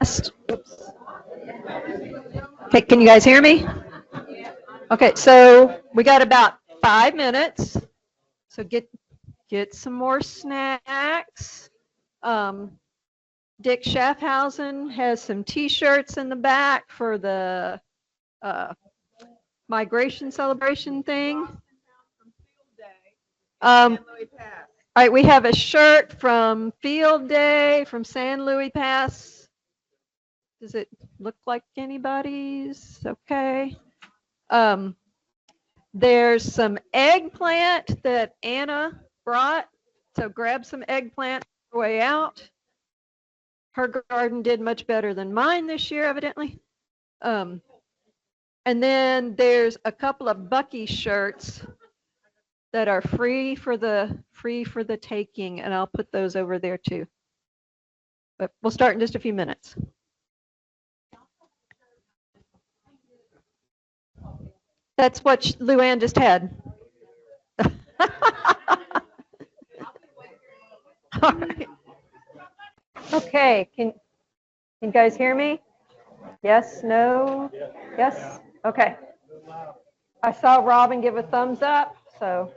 Oops. Okay, can you guys hear me? Okay, so we got about 5 minutes. So get some more snacks. Dick Schaffhausen has some T-shirts in the back for the migration celebration thing. All right, we have a shirt from Field Day from San Luis Pass. Does it look like anybody's? Okay. There's some eggplant that Anna brought. So grab some eggplant on the way out. Her garden did much better than mine this year, evidently. And then there's a couple of Bucky shirts that are free for the taking, and I'll put those over there too. But we'll start in just a few minutes. That's what Luann just had. All right. Okay, can you guys hear me? Yes, no, yes? Okay. I saw Robin give a thumbs up, so.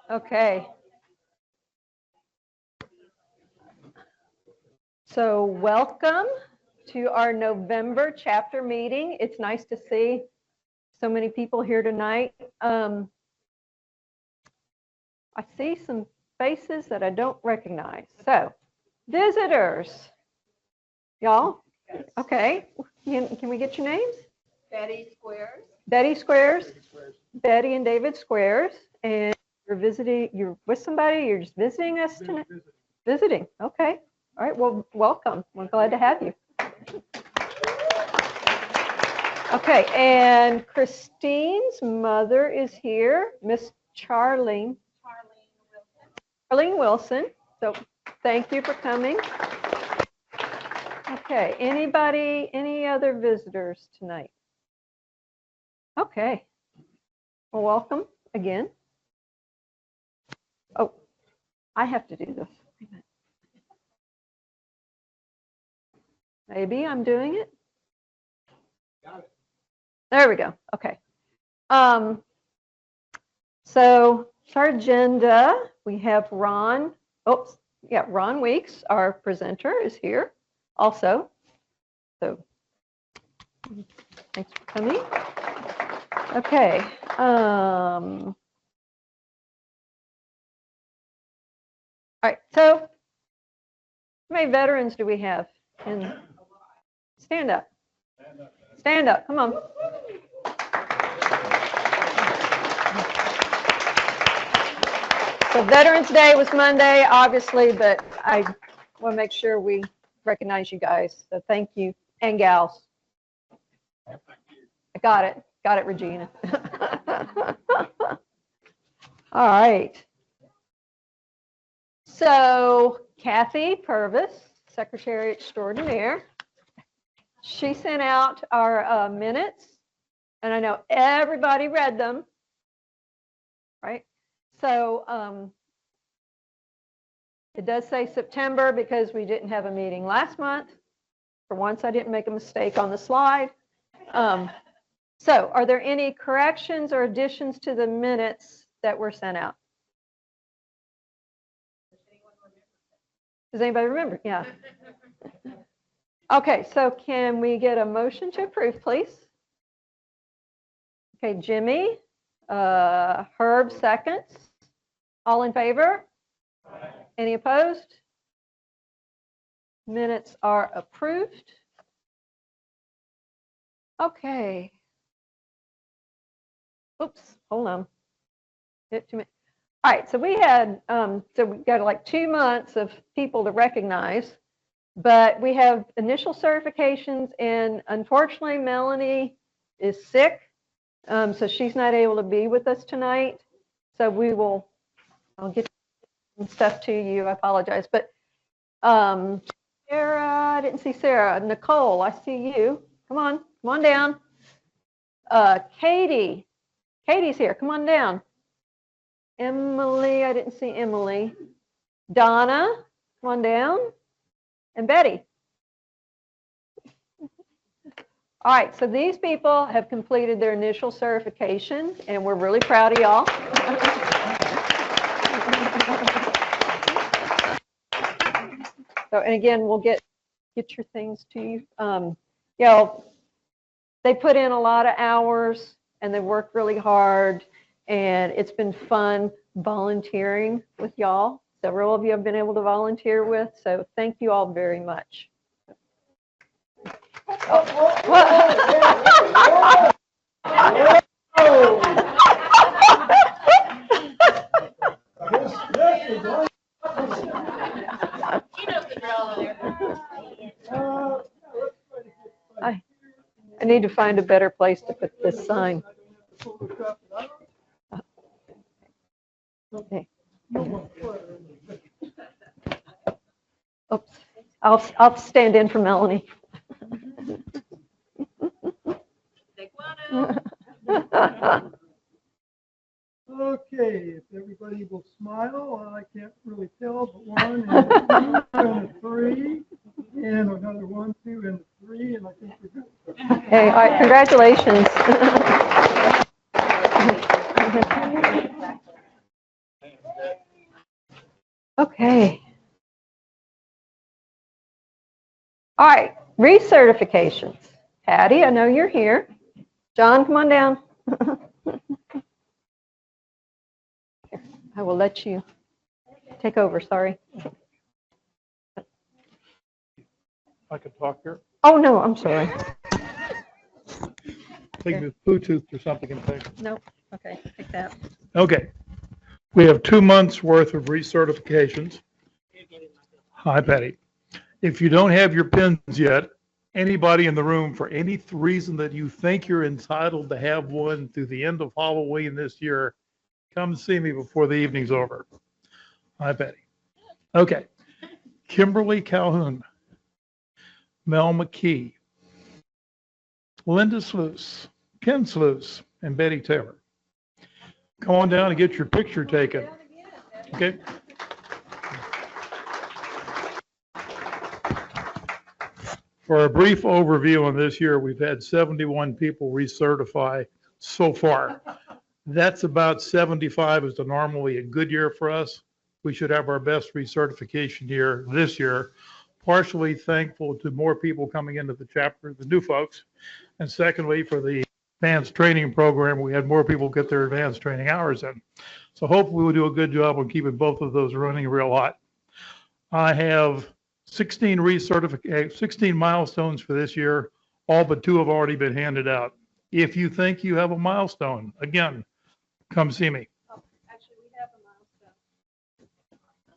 Okay. So welcome to our November chapter meeting. It's nice to see so many people here tonight. I see some faces that I don't recognize. So, visitors, y'all, okay. Can we get your names? Betty Squares. Betty Squares. Betty and David Squares. And you're with somebody, you're just visiting us tonight? Visiting, okay. All right, well, welcome. We're glad to have you. Okay, and Christine's mother is here, Miss Charlene Wilson. So thank you for coming. Okay, any other visitors tonight? Okay, well, welcome again. Oh, I have to do this. Maybe I'm doing it. Got it. There we go. Okay. So our agenda, we have Ron. Oops. Yeah, Ron Weeks, our presenter, is here also. So thanks for coming. Okay. All right. So how many veterans do we have? Stand up. Stand up. Come on. So Veterans Day was Monday, obviously, but I want to make sure we recognize you guys. So thank you, and gals. I got it, Regina. All right. So Kathy Purvis, Secretary Extraordinaire, she sent out our minutes, and I know everybody read them, right? So it does say September because we didn't have a meeting last month. For once, I didn't make a mistake on the slide. So are there any corrections or additions to the minutes that were sent out? Does anybody remember? Yeah. Okay, so can we get a motion to approve, please? Okay, Jimmy, Herb seconds. All in favor? Aye. Any opposed? Minutes are approved. Okay. Oops, hold on. Hit too many. All right, so we had, so we got like 2 months of people to recognize, but we have initial certifications, and unfortunately, Melanie is sick, so she's not able to be with us tonight. So I'll get some stuff to you. I apologize, but Sarah, I didn't see Sarah. Nicole, I see you. Come on down. Katie's here. Come on down. Emily, I didn't see Emily. Donna, come on down. and Betty. All right, so these people have completed their initial certification, and we're really proud of y'all. So, and again, we'll get your things to you. You know, they put in a lot of hours, and they worked really hard, and it's been fun volunteering with y'all. Several of you have been able to volunteer with, so thank you all very much. I need to find a better place to put this sign. Okay. Oops. I'll stand in for Melanie. Okay, if everybody will smile, I can't really tell, but 1 and 2 and 3, and another 1, 2, and 3, and I think we're good. Okay, all right, congratulations. Okay. All right, recertifications. Patty, I know you're here. John, come on down. I will let you take over, sorry. I can talk here. Oh, no, I'm sorry. Take the Bluetooth or something and take. Nope, okay, take that. Okay. We have 2 months worth of recertifications. Hi, Patty. If you don't have your pins yet, anybody in the room, for any reason that you think you're entitled to have one through the end of Halloween this year, come see me before the evening's over. Hi, Betty. Okay. Kimberly Calhoun, Mel McKee, Linda Sluice, Ken Sluice, and Betty Taylor. Come on down and get your picture taken. Okay. For a brief overview on this year, we've had 71 people recertify so far. That's about 75 is normally a good year for us. We should have our best recertification year this year. Partially thankful to more people coming into the chapter, the new folks. And secondly, for the advanced training program, we had more people get their advanced training hours in. So hopefully we'll do a good job on keeping both of those running real hot. I have 16 milestones for this year. All but 2 have already been handed out. If you think you have a milestone, again, come see me. Oh, actually, we have a milestone.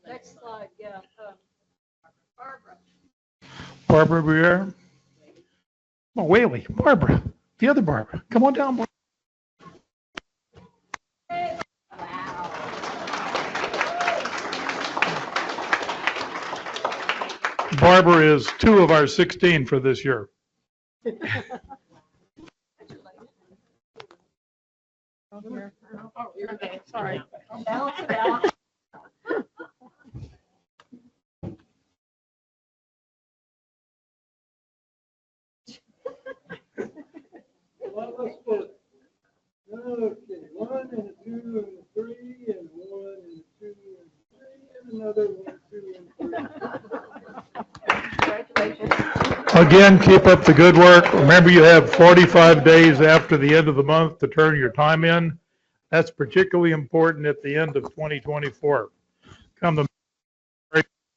Next slide, yeah. Barbara. Barbara Briere. Oh, Whaley. Barbara. The other Barbara. Come on down, Barbara. Barbara is 2 of our 16 for this year. Sorry. Balance it out. Okay, 1 and a 2 and a 3 and 1 and a 2 and 3 and another 1, 2 and 3. Again, keep up the good work. Remember, you have 45 days after the end of the month to turn your time in. That's particularly important at the end of 2024. Come the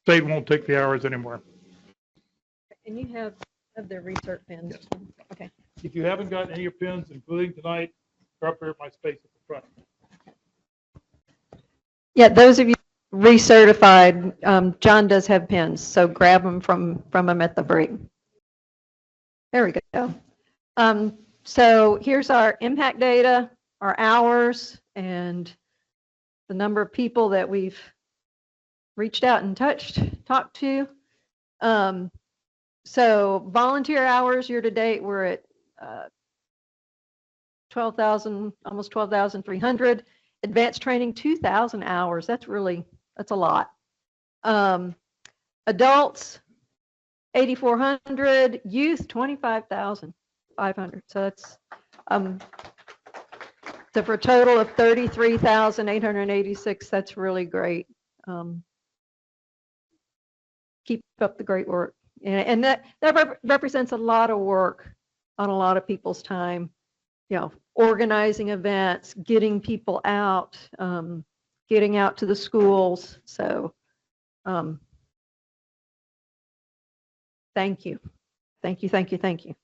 state won't take the hours anymore. And you have their research pins. Yes. Okay. If you haven't gotten any of your pins, including tonight, they're up here at my space at the front. Yeah, those of you recertified, John does have pins, so grab them from him at the break. There we go. So here's our impact data, our hours, and the number of people that we've reached out and talked to. So volunteer hours year to date, we're at 12,000, almost 12,300. Advanced training, 2,000 hours. That's a lot. Adults, 8,400, youth 25,500. So that's so for a total of 33,886. That's really great. Keep up the great work, and that represents a lot of work on a lot of people's time. You know, organizing events, getting people out, getting out to the schools. So, thank you. Thank you, thank you, thank you.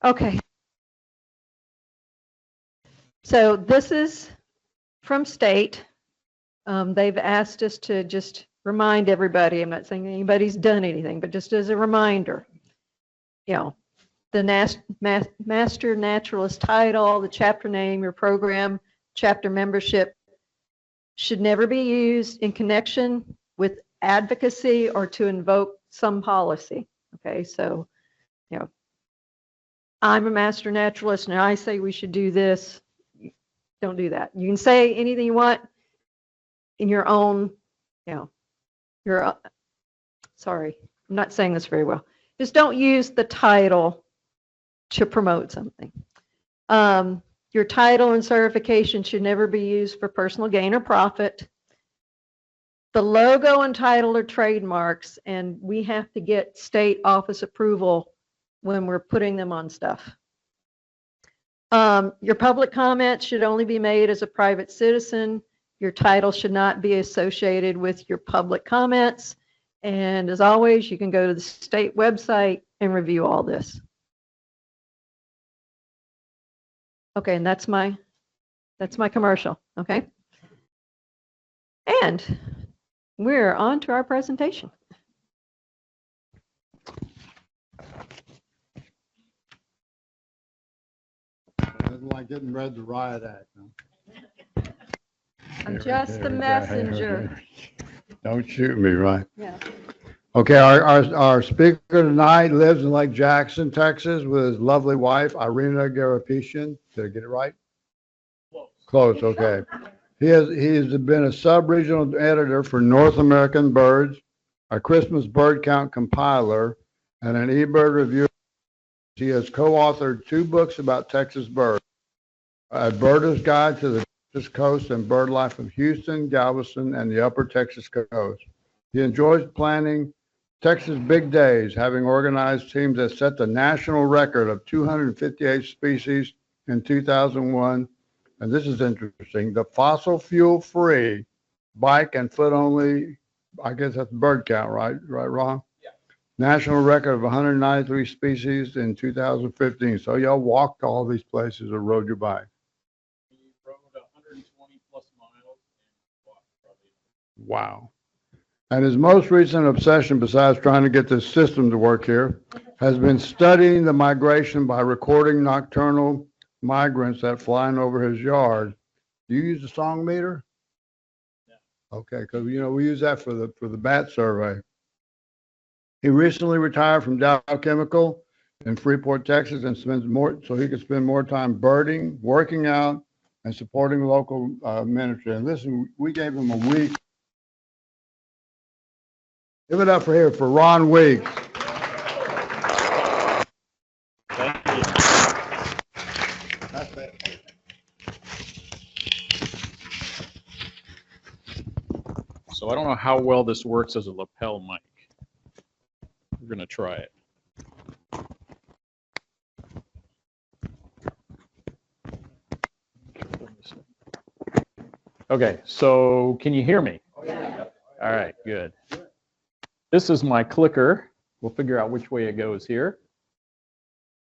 Okay. So this is from state. They've asked us to just remind everybody, I'm not saying anybody's done anything, but just as a reminder, you know, the Master Naturalist title, the chapter name, your program, chapter membership should never be used in connection with advocacy or to invoke some policy. Okay, so, you know, I'm a Master Naturalist and I say we should do this. Don't do that. You can say anything you want in your own, you know, sorry, I'm not saying this very well. Just don't use the title to promote something. Your title and certification should never be used for personal gain or profit. The logo and title are trademarks, and we have to get state office approval when we're putting them on stuff. Your public comments should only be made as a private citizen. Your title should not be associated with your public comments. And as always, you can go to the state website and review all this. Okay, and that's my commercial, okay? And we're on to our presentation. It's like getting ready to riot act. Huh? I'm just the messenger. Don't shoot me, right? Yeah. Okay, our speaker tonight lives in Lake Jackson, Texas, with his lovely wife, Irina Garapetian. Did I get it right? Close, okay. He's been a sub-regional editor for North American Birds, a Christmas bird count compiler, and an eBird reviewer. He has co-authored 2 books about Texas birds, A Birder's Guide to the Texas Coast and Bird Life of Houston, Galveston, and the Upper Texas Coast. He enjoys planning Texas Big Days, having organized teams that set the national record of 258 species in 2001. And this is interesting, the fossil fuel-free bike and foot-only, I guess that's bird count, right, Ron? Yeah. National record of 193 species in 2015. So y'all walked all these places or rode your bike? We rode 120 plus miles and walked probably. Wow. And his most recent obsession, besides trying to get this system to work here, has been studying the migration by recording nocturnal migrants that flying over his yard. Do you use the song meter? Yeah. Okay, because we use that for the bat survey. He recently retired from Dow Chemical in Freeport, Texas, and so he could spend more time birding, working out, and supporting local ministry. And listen, we gave him a week. Give it up for Ron Weeks. Thank you. That's it. So I don't know how well this works as a lapel mic. We're going to try it. Okay, so can you hear me? Yeah. All right, good. This is my clicker. We'll figure out which way it goes here.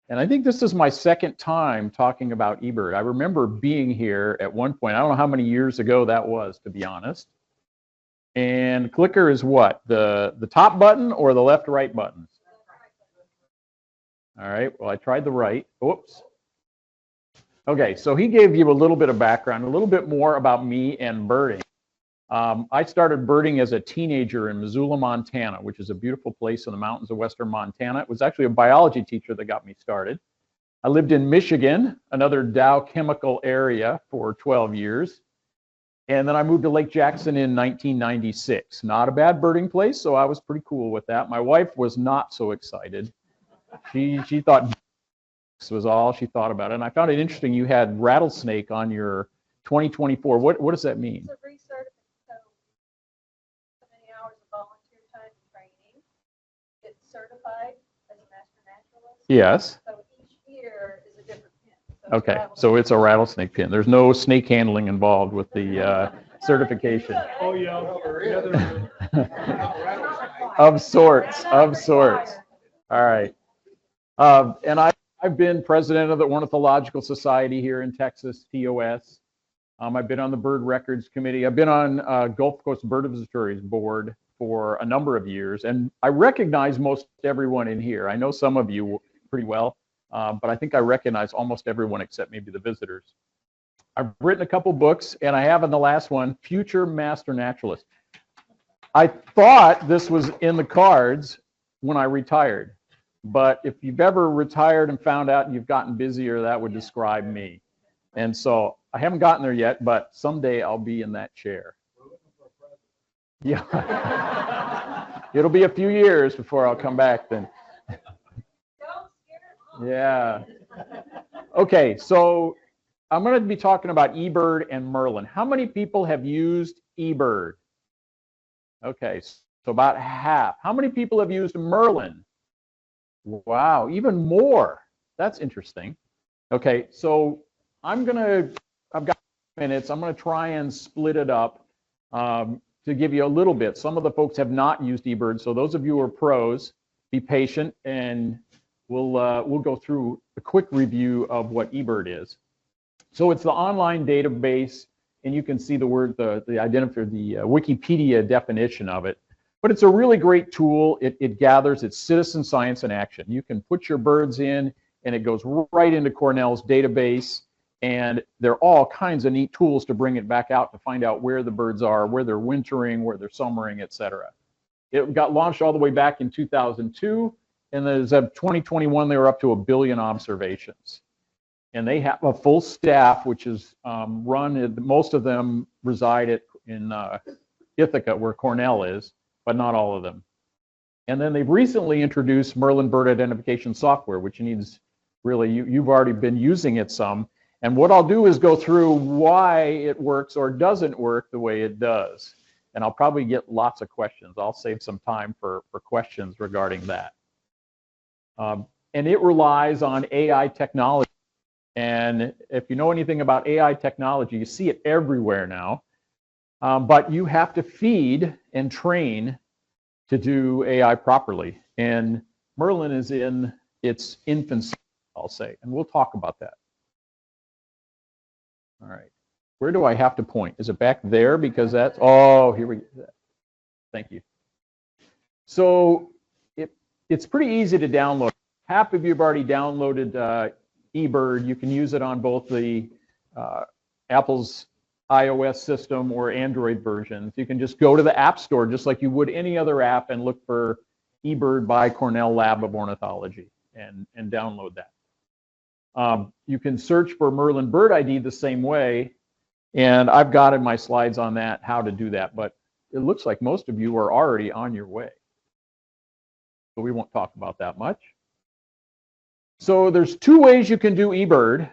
And I think this is my second time talking about eBird. I remember being here at one point. I don't know how many years ago that was, to be honest. And clicker is what? The top button or the left-right buttons? All right, well, I tried the right. Oops. Okay, so he gave you a little bit of background, a little bit more about me and birding. I started birding as a teenager in Missoula, Montana, which is a beautiful place in the mountains of western Montana. It was actually a biology teacher that got me started. I lived in Michigan, another Dow Chemical area, for 12 years. And then I moved to Lake Jackson in 1996. Not a bad birding place, so I was pretty cool with that. My wife was not so excited. She thought this was all she thought about it. And I found it interesting you had rattlesnake on your 2024. What does that mean? It's a recertification, so many hours of volunteer time and training. It's certified as a master naturalist. Yes. So each year is a different pin. So Okay, so it's a rattlesnake pin. There's no snake handling involved with the certification. Oh, yeah. Of sorts. All right. And I've been president of the Ornithological Society here in Texas, TOS. I've been on the Bird Records Committee. I've been on Gulf Coast Bird Observatories Board for a number of years, and I recognize most everyone in here. I know some of you pretty well, but I think I recognize almost everyone except maybe the visitors. I've written a couple books, and I have in the last one, Future Master Naturalist. I thought this was in the cards when I retired, but if you've ever retired and found out you've gotten busier, that would describe me. And so I haven't gotten there yet, but someday I'll be in that chair. Yeah. It'll be a few years before I'll come back then. Yeah. Okay, so I'm going to be talking about eBird and Merlin. How many people have used eBird? Okay, so about half. How many people have used Merlin? Wow, even more. That's interesting. Okay, so I've got minutes. I'm going to try and split it up to give you a little bit. Some of the folks have not used eBird, so those of you who are pros, be patient, and we'll go through a quick review of what eBird is. So it's the online database, and you can see the word, the Wikipedia definition of it. But it's a really great tool. It gathers its citizen science in action. You can put your birds in, and it goes right into Cornell's database. And there are all kinds of neat tools to bring it back out to find out where the birds are, where they're wintering, where they're summering, et cetera. It got launched all the way back in 2002. And as of 2021, they were up to 1 billion observations. And they have a full staff, which is run, most of them reside in Ithaca, where Cornell is, but not all of them. And then they've recently introduced Merlin bird identification software, which needs really, you've already been using it some. And what I'll do is go through why it works or doesn't work the way it does. And I'll probably get lots of questions. I'll save some time for questions regarding that. And it relies on AI technology. And if you know anything about AI technology, you see it everywhere now. But you have to feed and train to do AI properly. And Merlin is in its infancy, I'll say. And we'll talk about that. All right. Where do I have to point? Is it back there? Because that's, oh, here we go. Thank you. So it's pretty easy to download. Half of you have already downloaded eBird. You can use it on both the Apple's iOS system or Android versions. You can just go to the App Store just like you would any other app and look for eBird by Cornell Lab of Ornithology and download that. You can search for Merlin Bird ID the same way, and I've got in my slides on that how to do that, but it looks like most of you are already on your way. So we won't talk about that much. So there's two ways you can do eBird.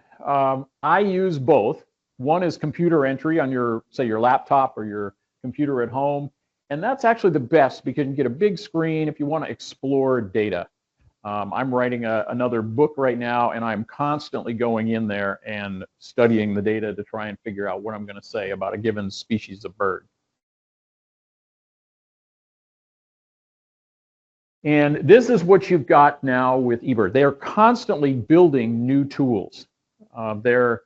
I use both. One is computer entry on your, say, your laptop or your computer at home. And that's actually the best because you can get a big screen if you want to explore data. I'm writing another book right now, and I'm constantly going in there and studying the data to try and figure out what I'm going to say about a given species of bird. And this is what you've got now with eBird. They are constantly building new tools. They've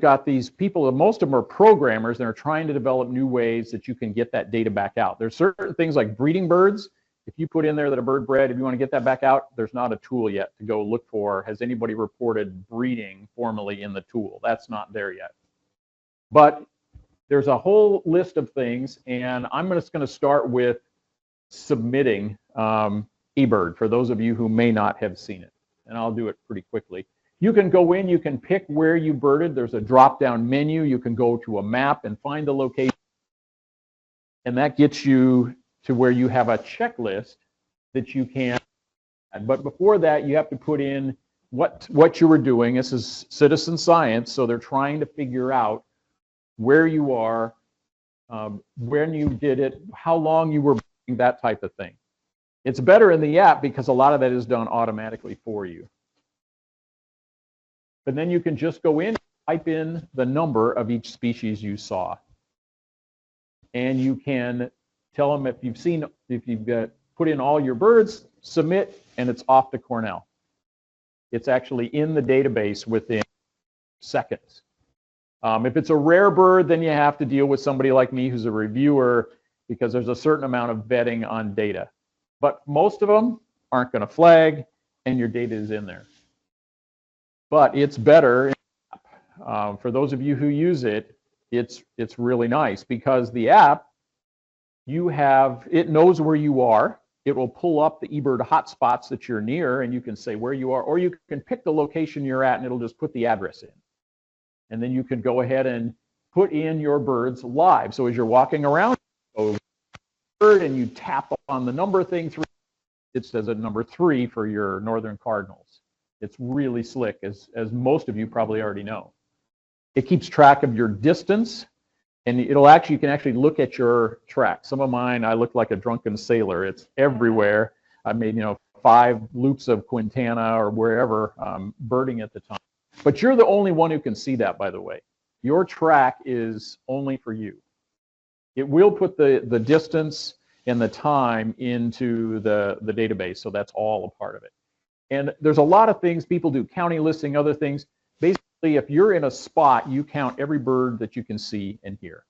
got these people, most of them are programmers, and are trying to develop new ways that you can get that data back out. There's certain things like breeding birds. If you put in there that a bird bred, if you want to get that back out, there's not a tool yet to go look for. Has anybody reported breeding formally in the tool? That's not there yet. But there's a whole list of things, and I'm just going to start with submitting eBird for those of you who may not have seen it. And I'll do it pretty quickly. You can go in, you can pick where you birded. There's a drop-down menu. You can go to a map and find the location. And that gets you to where you have a checklist that you can add. But before that, you have to put in what you were doing. This is citizen science, so they're trying to figure out where you are, when you did it, how long you were birding, that type of thing. It's better in the app because a lot of that is done automatically for you. But then you can just go in and type in the number of each species you saw. And you can tell them if you've put in all your birds, submit, and it's off to Cornell. It's actually in the database within seconds. If it's a rare bird, then you have to deal with somebody like me who's a reviewer because there's a certain amount of vetting on data. But most of them aren't going to flag, and your data is in there. But it's better. For those of you who use it, it's really nice because the app, it knows where you are. It will pull up the eBird hotspots that you're near, and you can say where you are, or you can pick the location you're at, and it'll just put the address in. And then you can go ahead and put in your birds live. So as you're walking around, you go bird and you tap on the number thing, it says a number 3 for your northern cardinals. It's really slick, as most of you probably already know. It keeps track of your distance, and you can actually look at your track. Some of mine, I look like a drunken sailor. It's everywhere. I made 5 loops of Quintana or wherever birding at the time. But you're the only one who can see that, by the way. Your track is only for you. It will put the distance and the time into the database, so that's all a part of it. And there's a lot of things people do, county listing, other things. Basically, if you're in a spot, you count every bird that you can see and hear.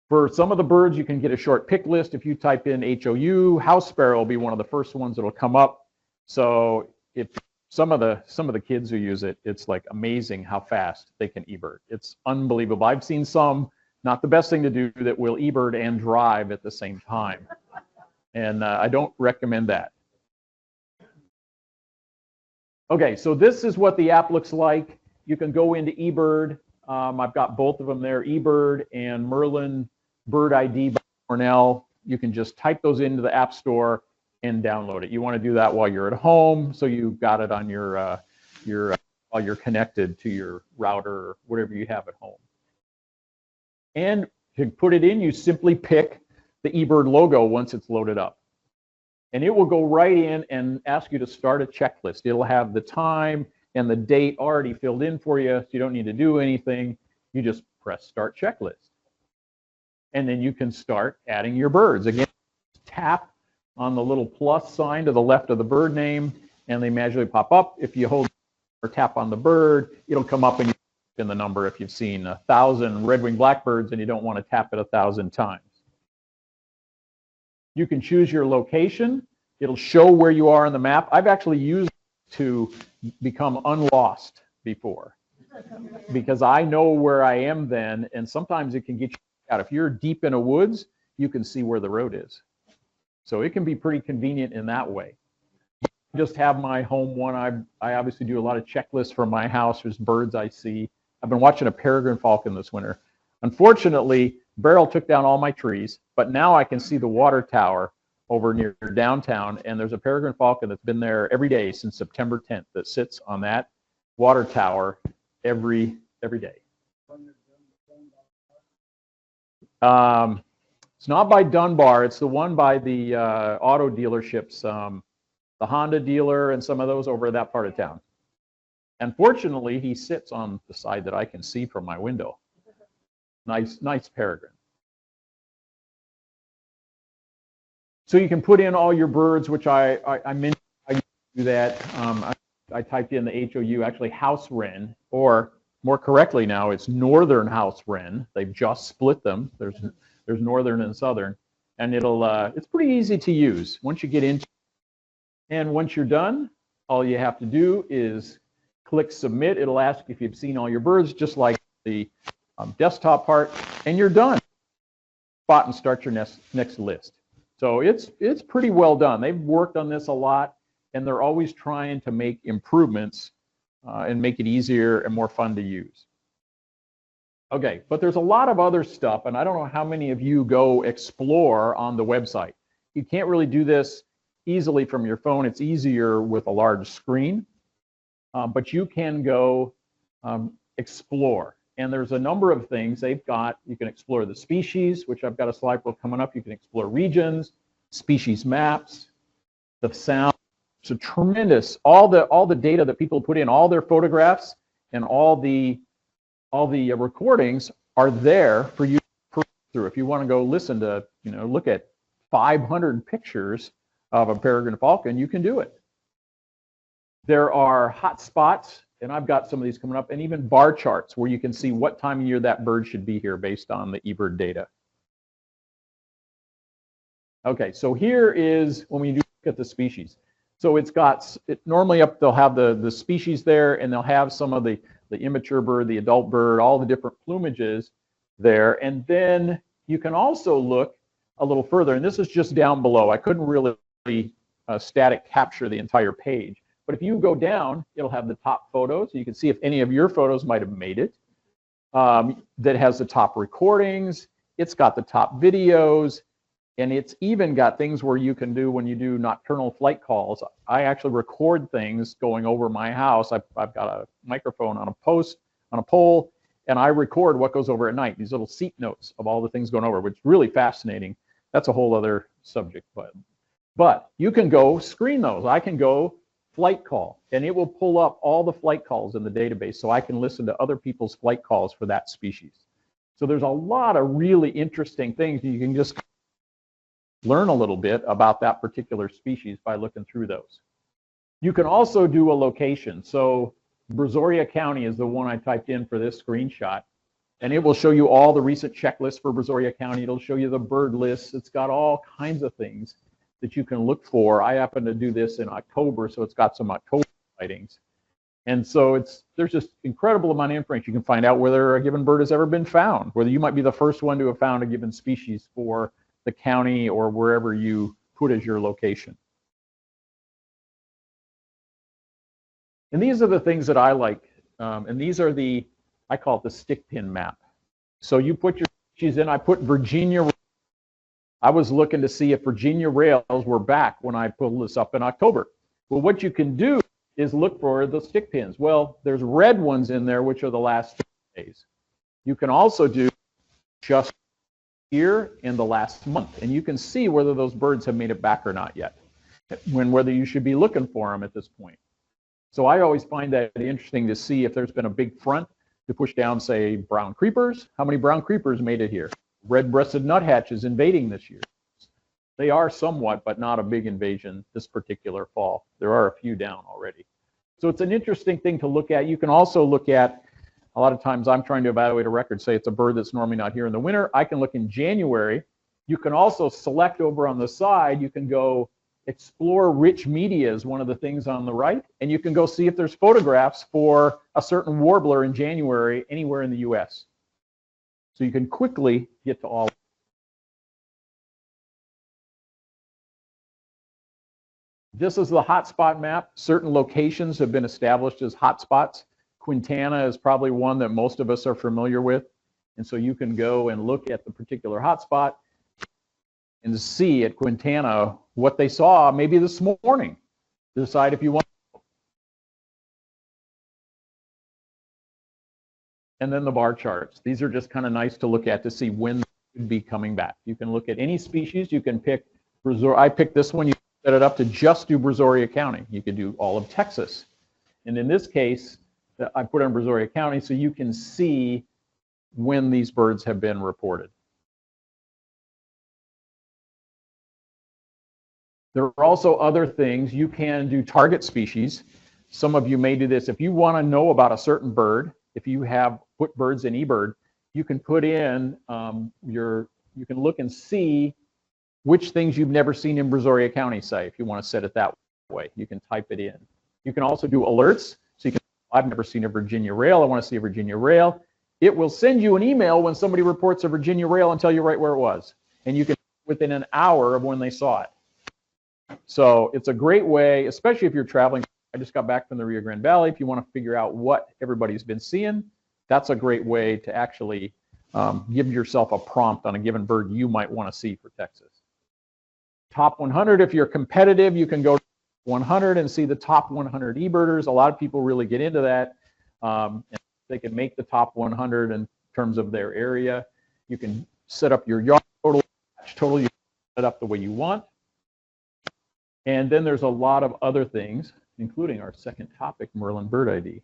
For some of the birds, you can get a short pick list. If you type in HOU, house sparrow will be one of the first ones that will come up. So if some of the kids who use it, it's like amazing how fast they can eBird. It's unbelievable. I've seen some, not the best thing to do, that will eBird and drive at the same time. And I don't recommend that. Okay, so this is what the app looks like. You can go into eBird. I've got both of them there, eBird and Merlin Bird ID by Cornell. You can just type those into the App Store and download it. You want to do that while you're at home, so you've got it on your while you're connected to your router or whatever you have at home. And to put it in, you simply pick the eBird logo once it's loaded up. And it will go right in and ask you to start a checklist. It'll have the time and the date already filled in for you, so you don't need to do anything. You just press Start Checklist. And then you can start adding your birds. Again, tap on the little plus sign to the left of the bird name, and they magically pop up. If you hold or tap on the bird, it'll come up and you put in the number if you've seen 1,000 red-winged blackbirds and you don't want to tap it 1,000 times. You can choose your location. It'll show where you are on the map. I've actually used it to become unlost before because I know where I am then, and sometimes it can get you out. If you're deep in a woods, you can see where the road is. So it can be pretty convenient in that way. I just have my home one. I obviously do a lot of checklists for my house. There's birds I see. I've been watching a peregrine falcon this winter. Unfortunately, Beryl took down all my trees, but now I can see the water tower over near downtown, and there's a peregrine falcon that's been there every day since September 10th that sits on that water tower every day. It's not by Dunbar. It's the one by the auto dealerships, the Honda dealer and some of those over that part of town. Unfortunately, he sits on the side that I can see from my window. Nice peregrine. So you can put in all your birds, which I mentioned. I do that. I typed in the HOU, actually house wren, or more correctly now, it's northern house wren. They've just split them. There's northern and southern, and it's pretty easy to use once you get into it. And once you're done, all you have to do is click submit. It'll ask if you've seen all your birds, just like the desktop part, and you're done. Spot and start your next list. So it's pretty well done. They've worked on this a lot, and they're always trying to make improvements and make it easier and more fun to use. Okay, but there's a lot of other stuff, and I don't know how many of you go explore on the website. You can't really do this easily from your phone. It's easier with a large screen, but you can go explore. And there's a number of things they've got. You can explore the species, which I've got a slide for coming up. You can explore regions, species maps, the sound. It's a tremendous, all the data that people put in, all their photographs and all the recordings are there for you to peruse through. If you want to go listen to, look at 500 pictures of a peregrine falcon, you can do it. There are hot spots, and I've got some of these coming up, and even bar charts where you can see what time of year that bird should be here based on the eBird data. Okay, so here is when we do look at the species. So it's got, normally up they'll have the species there, and they'll have some of the immature bird, the adult bird, all the different plumages there. And then you can also look a little further, and this is just down below. I couldn't really static capture the entire page. But if you go down, it'll have the top photos. You can see if any of your photos might have made it. That has the top recordings. It's got the top videos. And it's even got things where you can do when you do nocturnal flight calls. I actually record things going over my house. I've got a microphone on a post, on a pole, and I record what goes over at night, these little seat notes of all the things going over, which is really fascinating. That's a whole other subject. But you can go screen those. I can go flight call, and it will pull up all the flight calls in the database so I can listen to other people's flight calls for that species. So there's a lot of really interesting things. You can just learn a little bit about that particular species by looking through those. You can also do a location. So Brazoria County is the one I typed in for this screenshot, and it will show you all the recent checklists for Brazoria County. It'll show you the bird lists. It's got all kinds of things that you can look for. I happen to do this in October, so it's got some October sightings. And so there's just incredible amount of information. You can find out whether a given bird has ever been found, whether you might be the first one to have found a given species for the county or wherever you put as your location. And these are the things that I like. And these are I call it the stick pin map. So you put your species in. I put Virginia. I was looking to see if Virginia rails were back when I pulled this up in October. Well, what you can do is look for the stick pins. Well, there's red ones in there, which are the last 2 days. You can also do just here in the last month, and you can see whether those birds have made it back or not yet, whether you should be looking for them at this point. So I always find that interesting to see if there's been a big front to push down, say, brown creepers. How many brown creepers made it here? Red-breasted nuthatches invading this year. They are somewhat, but not a big invasion this particular fall. There are a few down already. So it's an interesting thing to look at. You can also look at, a lot of times I'm trying to evaluate a record, say it's a bird that's normally not here in the winter. I can look in January. You can also select over on the side. You can go explore rich media is one of the things on the right. And you can go see if there's photographs for a certain warbler in January anywhere in the US. So you can quickly get to all. This is the hotspot map. Certain locations have been established as hotspots. Quintana is probably one that most of us are familiar with. And so you can go and look at the particular hotspot and see at Quintana what they saw maybe this morning to decide if you want. And then the bar charts. These are just kind of nice to look at to see when they should be coming back. You can look at any species. You can pick, I picked this one. You set it up to just do Brazoria County. You could do all of Texas. And in this case, I put on Brazoria County so you can see when these birds have been reported. There are also other things. You can do target species. Some of you may do this. If you want to know about a certain bird, if you have put birds in eBird, you can put in you can look and see which things you've never seen in Brazoria County, say, if you want to set it that way. You can type it in. You can also do alerts. So you can, I've never seen a Virginia rail. I want to see a Virginia rail. It will send you an email when somebody reports a Virginia rail and tell you right where it was. And you can within an hour of when they saw it. So it's a great way, especially if you're traveling. I just got back from the Rio Grande Valley. If you want to figure out what everybody's been seeing, that's a great way to actually give yourself a prompt on a given bird you might want to see for Texas. Top 100, if you're competitive, you can go to 100 and see the top 100 eBirders. A lot of people really get into that. And they can make the top 100 in terms of their area. You can set up your yard total, you can set it up the way you want. And then there's a lot of other things, including our second topic, Merlin Bird ID.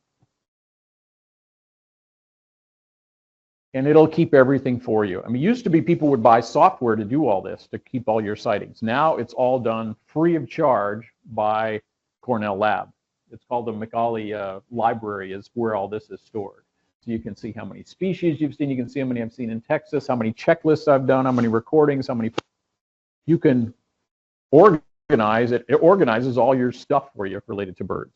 And it'll keep everything for you. I mean, it used to be people would buy software to do all this, to keep all your sightings. Now it's all done free of charge by Cornell Lab. It's called the Macaulay Library, is where all this is stored. So you can see how many species you've seen. You can see how many I've seen in Texas, how many checklists I've done, how many recordings, how many. You can organize it. It organizes all your stuff for you related to birds.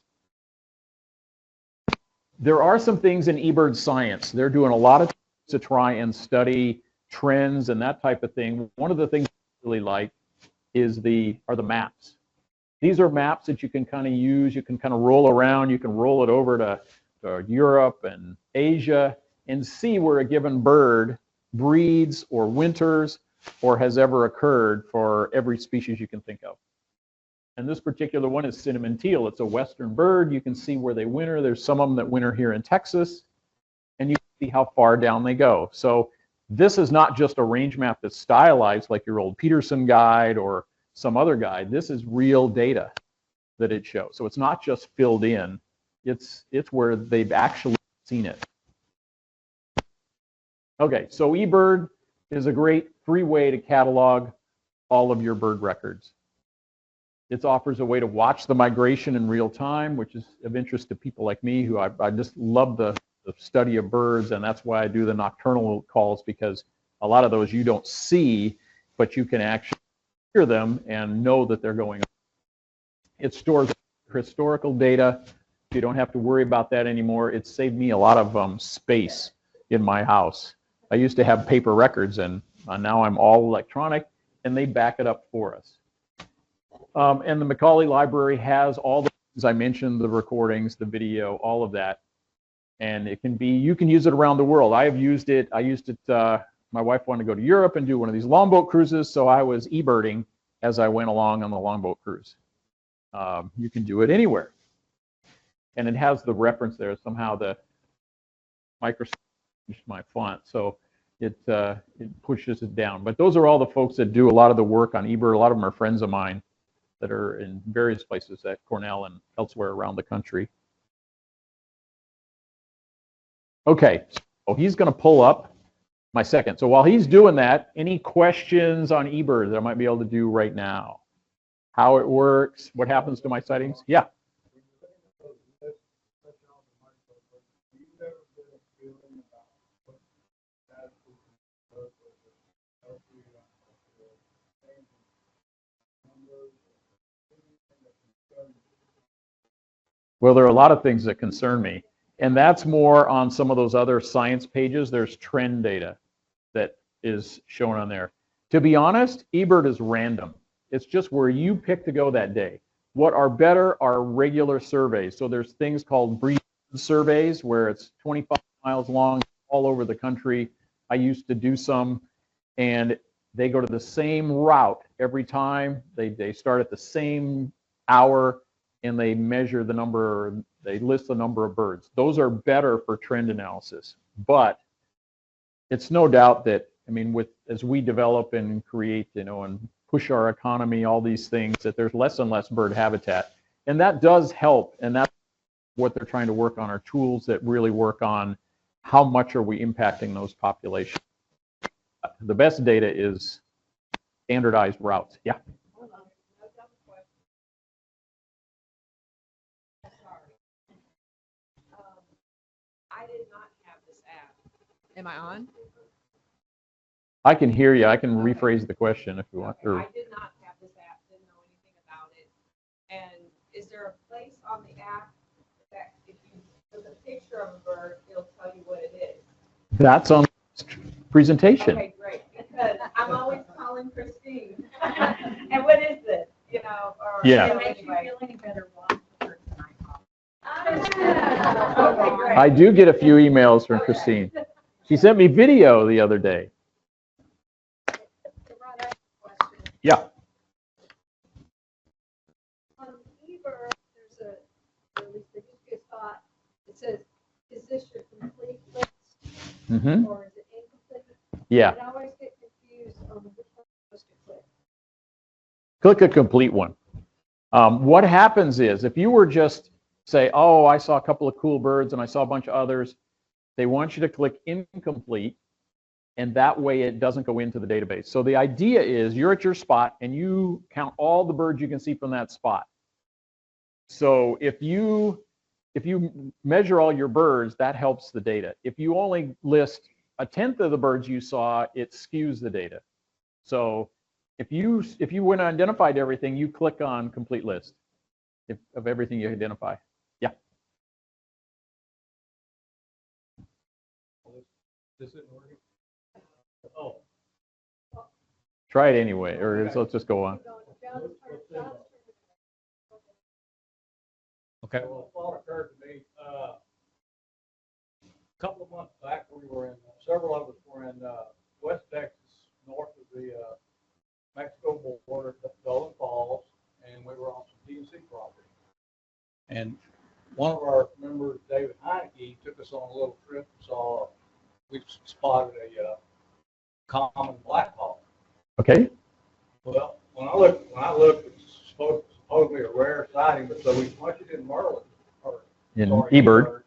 There are some things in eBird science. They're doing a lot of to try and study trends and that type of thing. One of the things I really like is the maps. These are maps that you can kind of use. You can kind of roll around. You can roll it over to Europe and Asia and see where a given bird breeds or winters or has ever occurred for every species you can think of. And this particular one is cinnamon teal. It's a western bird. You can see where they winter. There's some of them that winter here in Texas. And you can see how far down they go. So this is not just a range map that's stylized like your old Peterson guide or some other guide. This is real data that it shows. So it's not just filled in. It's where they've actually seen it. Okay, so eBird is a great free way to catalog all of your bird records. It offers a way to watch the migration in real time, which is of interest to people like me who I just love the study of birds, and that's why I do the nocturnal calls, because a lot of those you don't see, but you can actually hear them and know that they're going on. It stores historical data. You don't have to worry about that anymore. It saved me a lot of space in my house. I used to have paper records, and now I'm all electronic, and they back it up for us. And the Macaulay Library has all the things I mentioned, the recordings, the video, all of that. And it can be, you can use it around the world. I have used it. I used it, my wife wanted to go to Europe and do one of these longboat cruises, so I was eBirding as I went along on the longboat cruise. You can do it anywhere. And it has the reference there. Somehow the Microsoft changed my font, so it pushes it down. But those are all the folks that do a lot of the work on eBird. A lot of them are friends of mine that are in various places at Cornell and elsewhere around the country. Okay, so he's going to pull up my second. So while he's doing that, any questions on eBird that I might be able to do right now? How it works, what happens to my sightings? Yeah. Well, there are a lot of things that concern me. And that's more on some of those other science pages. There's trend data that is shown on there. To be honest, eBird is random. It's just where you pick to go that day. What are better are regular surveys. So there's things called breed surveys where it's 25 miles long all over the country. I used to do some, and they go to the same route every time. They start at the same hour, and they measure the number, they list the number of birds. Those are better for trend analysis. But it's no doubt that, I mean, as we develop and create, and push our economy, all these things, that there's less and less bird habitat. And that does help. And that's what they're trying to work on, are tools that really work on how much are we impacting those populations. The best data is standardized routes. Yeah. I did not have this app. Am I on? I can hear you. I can rephrase the question if you want. Okay. I did not have this app, didn't know anything about it. And is there a place on the app that if you took a picture of a bird, it'll tell you what it is? That's on the presentation. Okay, great. Because I'm always calling Christine. And what is this? No, or. Yeah. It makes you feel any better. I do get a few emails from Christine. She sent me video the other day. Yeah. On eBird, there's a, or at least there used to be a spot that says, is this your complete list Mm-hmm. or is it incomplete? Yeah. I always get confused on which one I'm supposed to click. Click a complete one. What happens is if you were just say, oh, I saw a couple of cool birds and I saw a bunch of others, they want you to click incomplete, and that way it doesn't go into the database. So the idea is you're at your spot and you count all the birds you can see from that spot. So if you measure all your birds, that helps the data. If you only list a tenth of the birds you saw, it skews the data. So if you went and identified everything, you click on complete list of everything you identify. Yeah. This isn't working? Oh. Try it anyway, or let's just go on. Okay. Well, a thought occurred to me, a couple of months back, we were in, several of us were in, West Texas, north of the, Mexico border, Dolan Falls, and we were on some DNC property. And one of our members, David Heineke, took us on a little trip and saw, we spotted a, common black hawk. Okay. Well, when I looked, it's supposedly a rare sighting, but so we punched it in Merlin, or In sorry, eBird.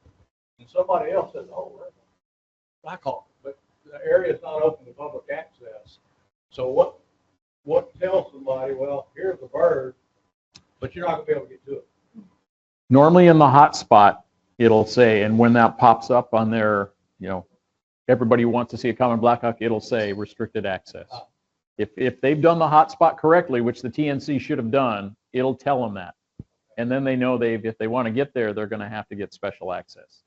and somebody else said, "Oh, that's a black hawk," but the area is not open to public access. So what tells somebody? Well, here's a bird, but you're not gonna be able to get to it. Normally in the hotspot, it'll say, and when that pops up on their, everybody wants to see a common black-hawk, it'll say restricted access. If they've done the hotspot correctly, which the TNC should have done, it'll tell them that. And then they know if they want to get there, they're going to have to get special access.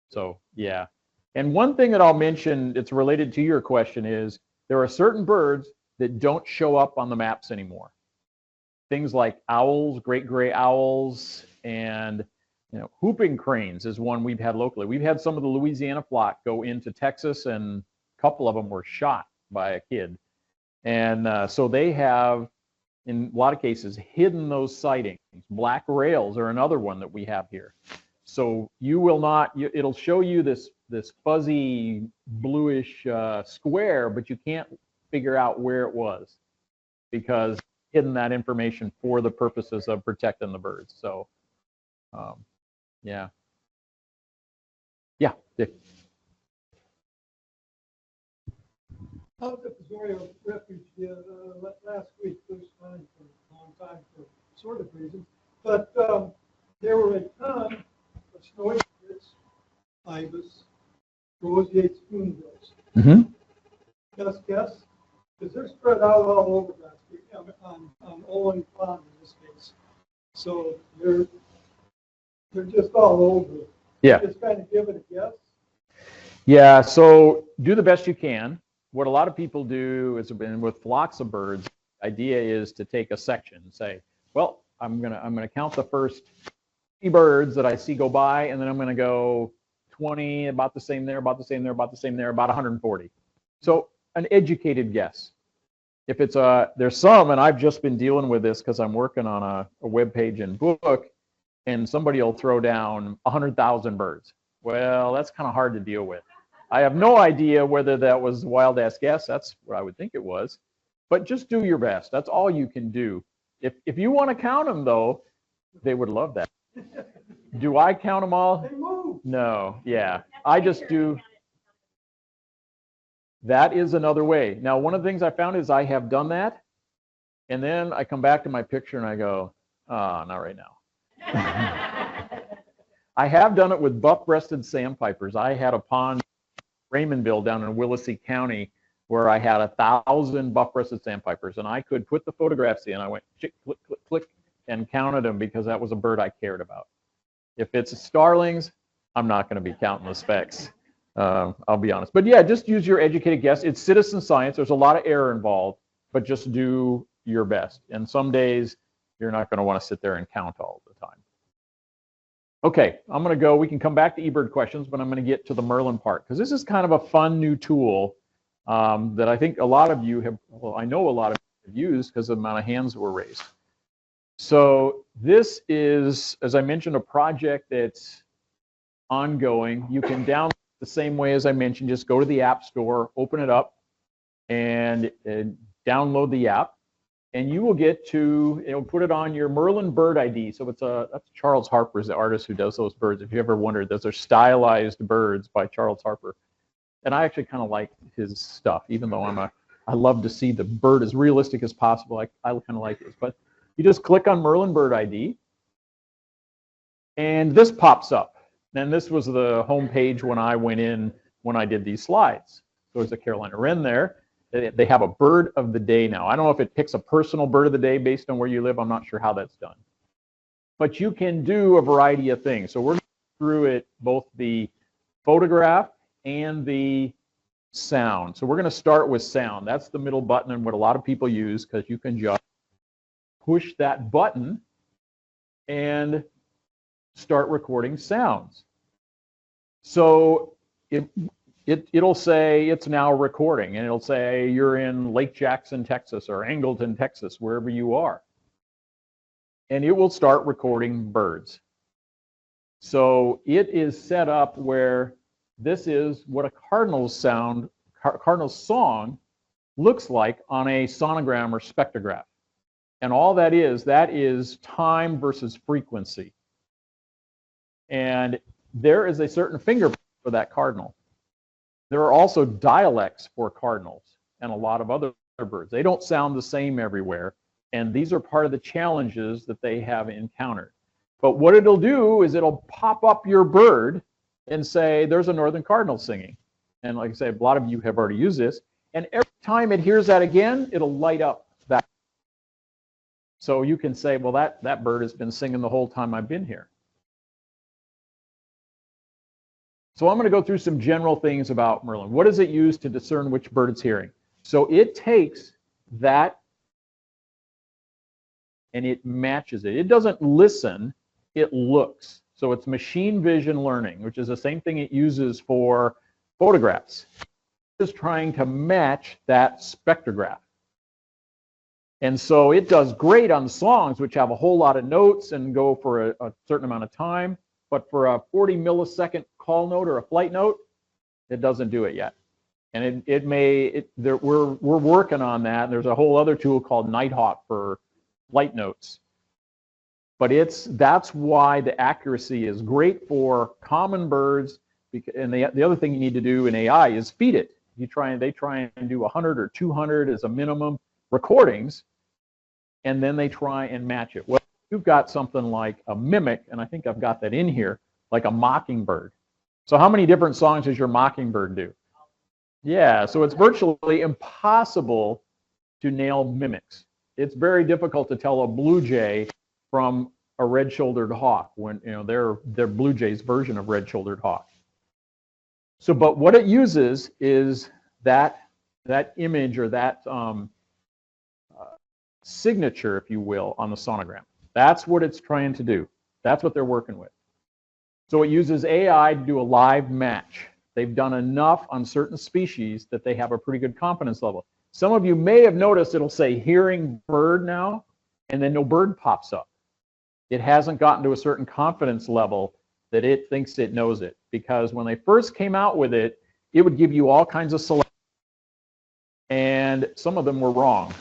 So, yeah. And one thing that I'll mention, it's related to your question, is there are certain birds that don't show up on the maps anymore. Things like owls, great gray owls, and whooping cranes is one we've had locally. We've had some of the Louisiana flock go into Texas, and a couple of them were shot by a kid. And so they have, in a lot of cases, hidden those sightings. Black rails are another one that we have here. So you will not, it'll show you this fuzzy bluish square, but you can't figure out where it was because hidden that information for the purposes of protecting the birds. So, yeah. Yeah, Dick. I was at the Zorio Refuge last week, first time for a long time for sort of reasons. But there were a ton of snowy tits, ibis, roseate spoonbills. Mm-hmm. Guess, because they're spread out all over that on Owen Pond in this case. So they're just all over. Yeah. Just kind of give it a guess. Yeah, so do the best you can. What a lot of people do is, with flocks of birds, the idea is to take a section and say, well, I'm gonna count the first 50 birds that I see go by, and then I'm gonna go 20, about the same there, about the same there, about the same there, about 140. So an educated guess. If it's there's some, and I've just been dealing with this because I'm working on a web page and book, and somebody will throw down 100,000 birds. Well, that's kind of hard to deal with. I have no idea whether that was a wild ass guess. That's what I would think it was. But just do your best. That's all you can do. If you want to count them, though, they would love that. Do I count them all? They move. No. Yeah. I just do. That is another way. Now, one of the things I found is I have done that, and then I come back to my picture and I go, oh, not right now. I have done it with buff-breasted sandpipers. I had a pond, Raymondville, down in Willacy County, where I had 1,000 buff-breasted sandpipers, and I could put the photographs in. I went click, click, click, click, and counted them because that was a bird I cared about. If it's starlings, I'm not going to be counting the specks. I'll be honest. But yeah, just use your educated guess. It's citizen science. There's a lot of error involved, but just do your best. And some days You're not going to want to sit there and count all the time. Okay, I'm going to go. We can come back to eBird questions, but I'm going to get to the Merlin part because this is kind of a fun new tool that I think a lot of you have, well, I know a lot of you have used because of the amount of hands that were raised. So this is, as I mentioned, a project that's ongoing. You can download it the same way as I mentioned. Just go to the App Store, open it up, and download the app. And you will get to, it'll put it on your Merlin bird ID. So that's Charles Harper is the artist who does those birds. If you ever wondered, those are stylized birds by Charles Harper. And I actually kind of like his stuff, even though I love to see the bird as realistic as possible. I kind of like this. But you just click on Merlin bird ID, and this pops up. And this was the home page when I went in when I did these slides. So there's a Carolina wren there. They have a bird of the day now. I don't know if it picks a personal bird of the day based on where you live. I'm not sure how that's done. But you can do a variety of things. So we're going through it, both the photograph and the sound. So we're going to start with sound. That's the middle button and what a lot of people use because you can just push that button and start recording sounds. So it'll say it's now recording, and it'll say you're in Lake Jackson, Texas, or Angleton, Texas, wherever you are. And it will start recording birds. So it is set up where this is what a cardinal's song looks like on a sonogram or spectrograph. And all that is time versus frequency. And there is a certain fingerprint for that cardinal. There are also dialects for cardinals and a lot of other birds. They don't sound the same everywhere, and these are part of the challenges that they have encountered. But what it'll do is it'll pop up your bird and say, there's a northern cardinal singing. And like I say, a lot of you have already used this, and every time it hears that again, it'll light up that. So you can say, well, that bird has been singing the whole time I've been here. So I'm going to go through some general things about Merlin. What does it use to discern which bird it's hearing? So it takes that and it matches it. It doesn't listen, it looks. So it's machine vision learning, which is the same thing it uses for photographs. It's trying to match that spectrograph. And so it does great on songs, which have a whole lot of notes and go for a certain amount of time. But for a 40 millisecond call note or a flight note, it doesn't do it yet. And we're working on that. There's a whole other tool called Nighthawk for flight notes. But that's why the accuracy is great for common birds. And the other thing you need to do in AI is feed it. They try and do 100 or 200 as a minimum recordings, and then they try and match it. Well, you've got something like a mimic, and I think I've got that in here, like a mockingbird. So how many different songs does your mockingbird do? Yeah, so it's virtually impossible to nail mimics. It's very difficult to tell a blue jay from a red-shouldered hawk when they're blue jay's version of red-shouldered hawk. So, but what it uses is that image or that signature, if you will, on the sonogram. That's what it's trying to do. That's what they're working with. So it uses AI to do a live match. They've done enough on certain species that they have a pretty good confidence level. Some of you may have noticed it'll say hearing bird now, and then no bird pops up. It hasn't gotten to a certain confidence level that it thinks it knows it. Because when they first came out with it, it would give you all kinds of selections. And some of them were wrong,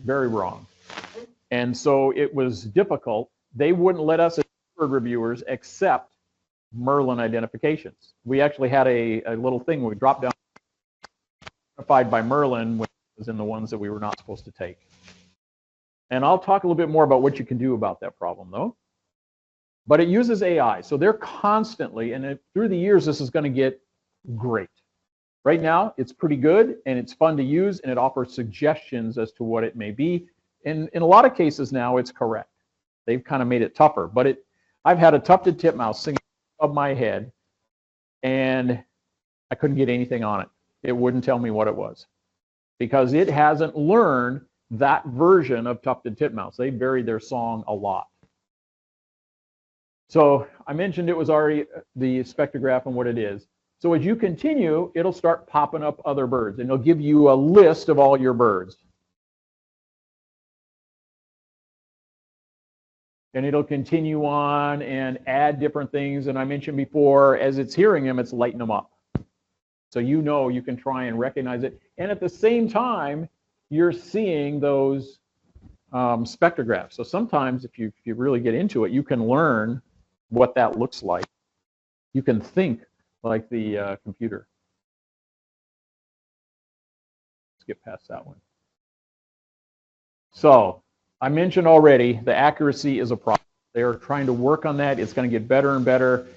very wrong. And so it was difficult. They wouldn't let us as bird reviewers accept Merlin identifications. We actually had a little thing where we dropped down identified by Merlin when it was in the ones that we were not supposed to take. And I'll talk a little bit more about what you can do about that problem, though. But it uses AI. So they're constantly, and through the years, this is going to get great. Right now, it's pretty good, and it's fun to use, and it offers suggestions as to what it may be. And in a lot of cases now, it's correct. They've kind of made it tougher. But I've had a tufted titmouse singing above my head, and I couldn't get anything on it. It wouldn't tell me what it was because it hasn't learned that version of tufted titmouse. They vary their song a lot. So I mentioned it was already the spectrograph and what it is. So as you continue, it'll start popping up other birds, and it'll give you a list of all your birds. And it'll continue on and add different things. And I mentioned before, as it's hearing them, it's lighting them up. So you know you can try and recognize it. And at the same time, you're seeing those spectrographs. So sometimes if you really get into it, you can learn what that looks like. You can think like the computer. Let's get past that one. So I mentioned already the accuracy is a problem. They are trying to work on that. It's going to get better and better,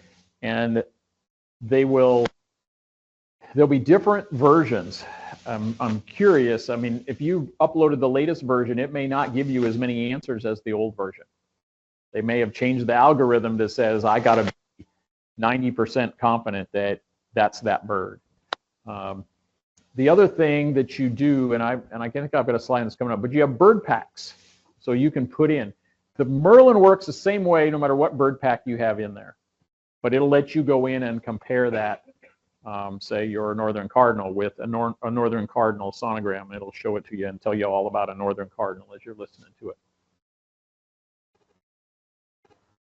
and there'll be different versions. I'm curious. I mean, if you uploaded the latest version, it may not give you as many answers as the old version. They may have changed the algorithm that says I got to be 90% confident that that's that bird. The other thing that you do, and I think I've got a slide that's coming up, but you have bird packs, so you can put in. The Merlin works the same way no matter what bird pack you have in there, but it'll let you go in and compare that. Say you're a northern cardinal with a northern cardinal sonogram, and it'll show it to you and tell you all about a northern cardinal as you're listening to it.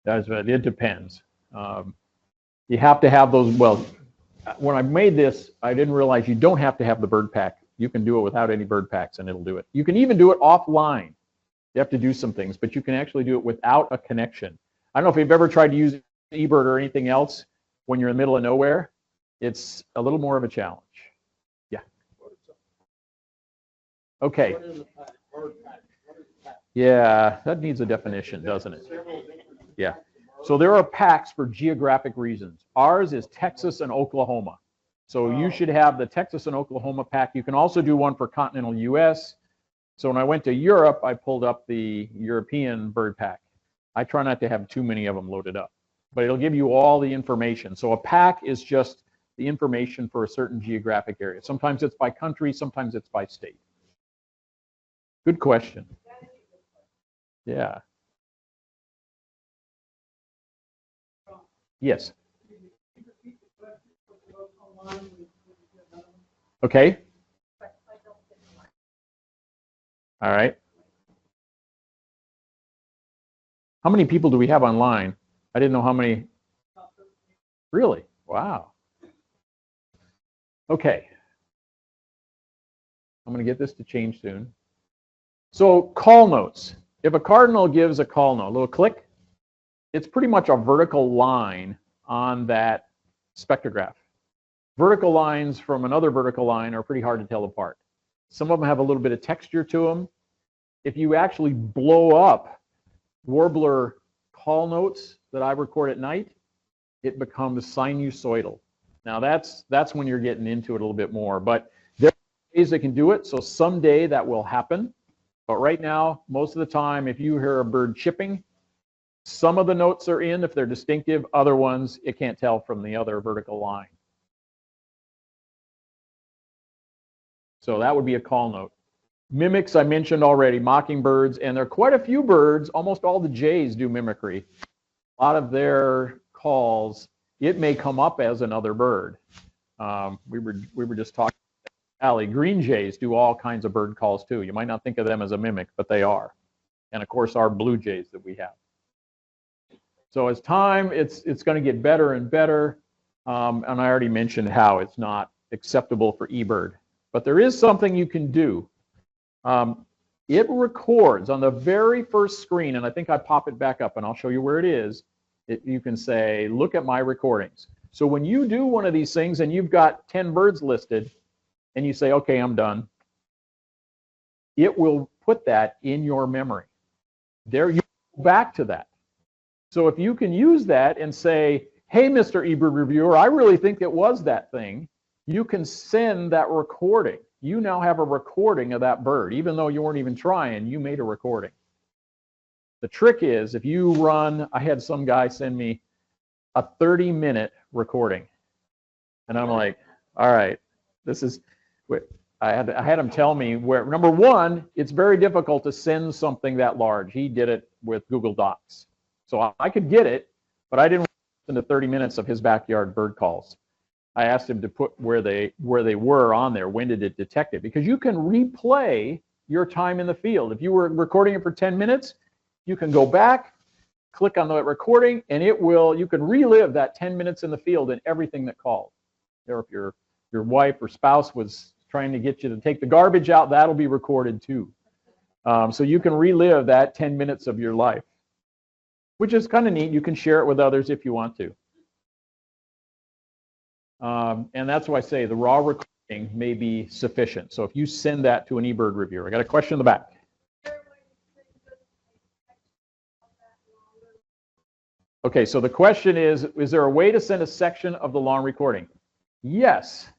It depends. You have to have those. Well, when I made this, I didn't realize you don't have to have the bird pack. You can do it without any bird packs, and it'll do it. You can even do it offline. You have to do some things, but you can actually do it without a connection. I don't know if you've ever tried to use eBird or anything else when you're in the middle of nowhere. It's a little more of a challenge. Yeah. Okay. Yeah, that needs a definition, doesn't it? Yeah. So there are packs for geographic reasons. Ours is Texas and Oklahoma. So you should have the Texas and Oklahoma pack. You can also do one for continental US. So when I went to Europe, I pulled up the European bird pack. I try not to have too many of them loaded up, but it'll give you all the information. So a pack is just the information for a certain geographic area. Sometimes it's by country, sometimes it's by state. Good question. Yeah. Yes. Okay. All right. How many people do we have online? I didn't know how many. Really? Wow. Okay. I'm going to get this to change soon. So call notes. If a cardinal gives a call note, a little click, it's pretty much a vertical line on that spectrograph. Vertical lines from another vertical line are pretty hard to tell apart. Some of them have a little bit of texture to them. If you actually blow up warbler call notes that I record at night, it becomes sinusoidal. Now that's when you're getting into it a little bit more, but there are ways that can do it, so someday that will happen. But right now, most of the time, if you hear a bird chipping, some of the notes are in if they're distinctive, other ones it can't tell from the other vertical line. So that would be a call note. Mimics I mentioned already, mockingbirds, and there are quite a few birds, almost all the jays do mimicry. A lot of their calls, it may come up as another bird. We were just talking about Allie. Green jays do all kinds of bird calls too. You might not think of them as a mimic, but they are. And of course our blue jays that we have. So as time, it's going to get better and better. And I already mentioned how it's not acceptable for eBird. But there is something you can do. It records on the very first screen, and I think I pop it back up and I'll show you where it is. You can say, look at my recordings. So when you do one of these things and you've got 10 birds listed and you say, okay, I'm done, it will put that in your memory. There you go back to that. So if you can use that and say, hey, Mr. eBird reviewer, I really think it was that thing, you can send that recording. You now have a recording of that bird. Even though you weren't even trying, you made a recording. The trick is, if you run, I had some guy send me a 30-minute recording. And I'm like, all right, this is, I had him tell me where, number one, it's very difficult to send something that large. He did it with Google Docs. So I could get it, but I didn't want to listen to 30 minutes of his backyard bird calls. I asked him to put where they were on there. When did it detect it? Because you can replay your time in the field. If you were recording it for 10 minutes, you can go back, click on the recording, and you can relive that 10 minutes in the field and everything that called. Or if your wife or spouse was trying to get you to take the garbage out, that'll be recorded too. So you can relive that 10 minutes of your life, which is kind of neat. You can share it with others if you want to. And that's why I say the raw recording may be sufficient. So if you send that to an eBird reviewer. I got a question in the back. Okay, so the question is there a way to send a section of the long recording? Yes,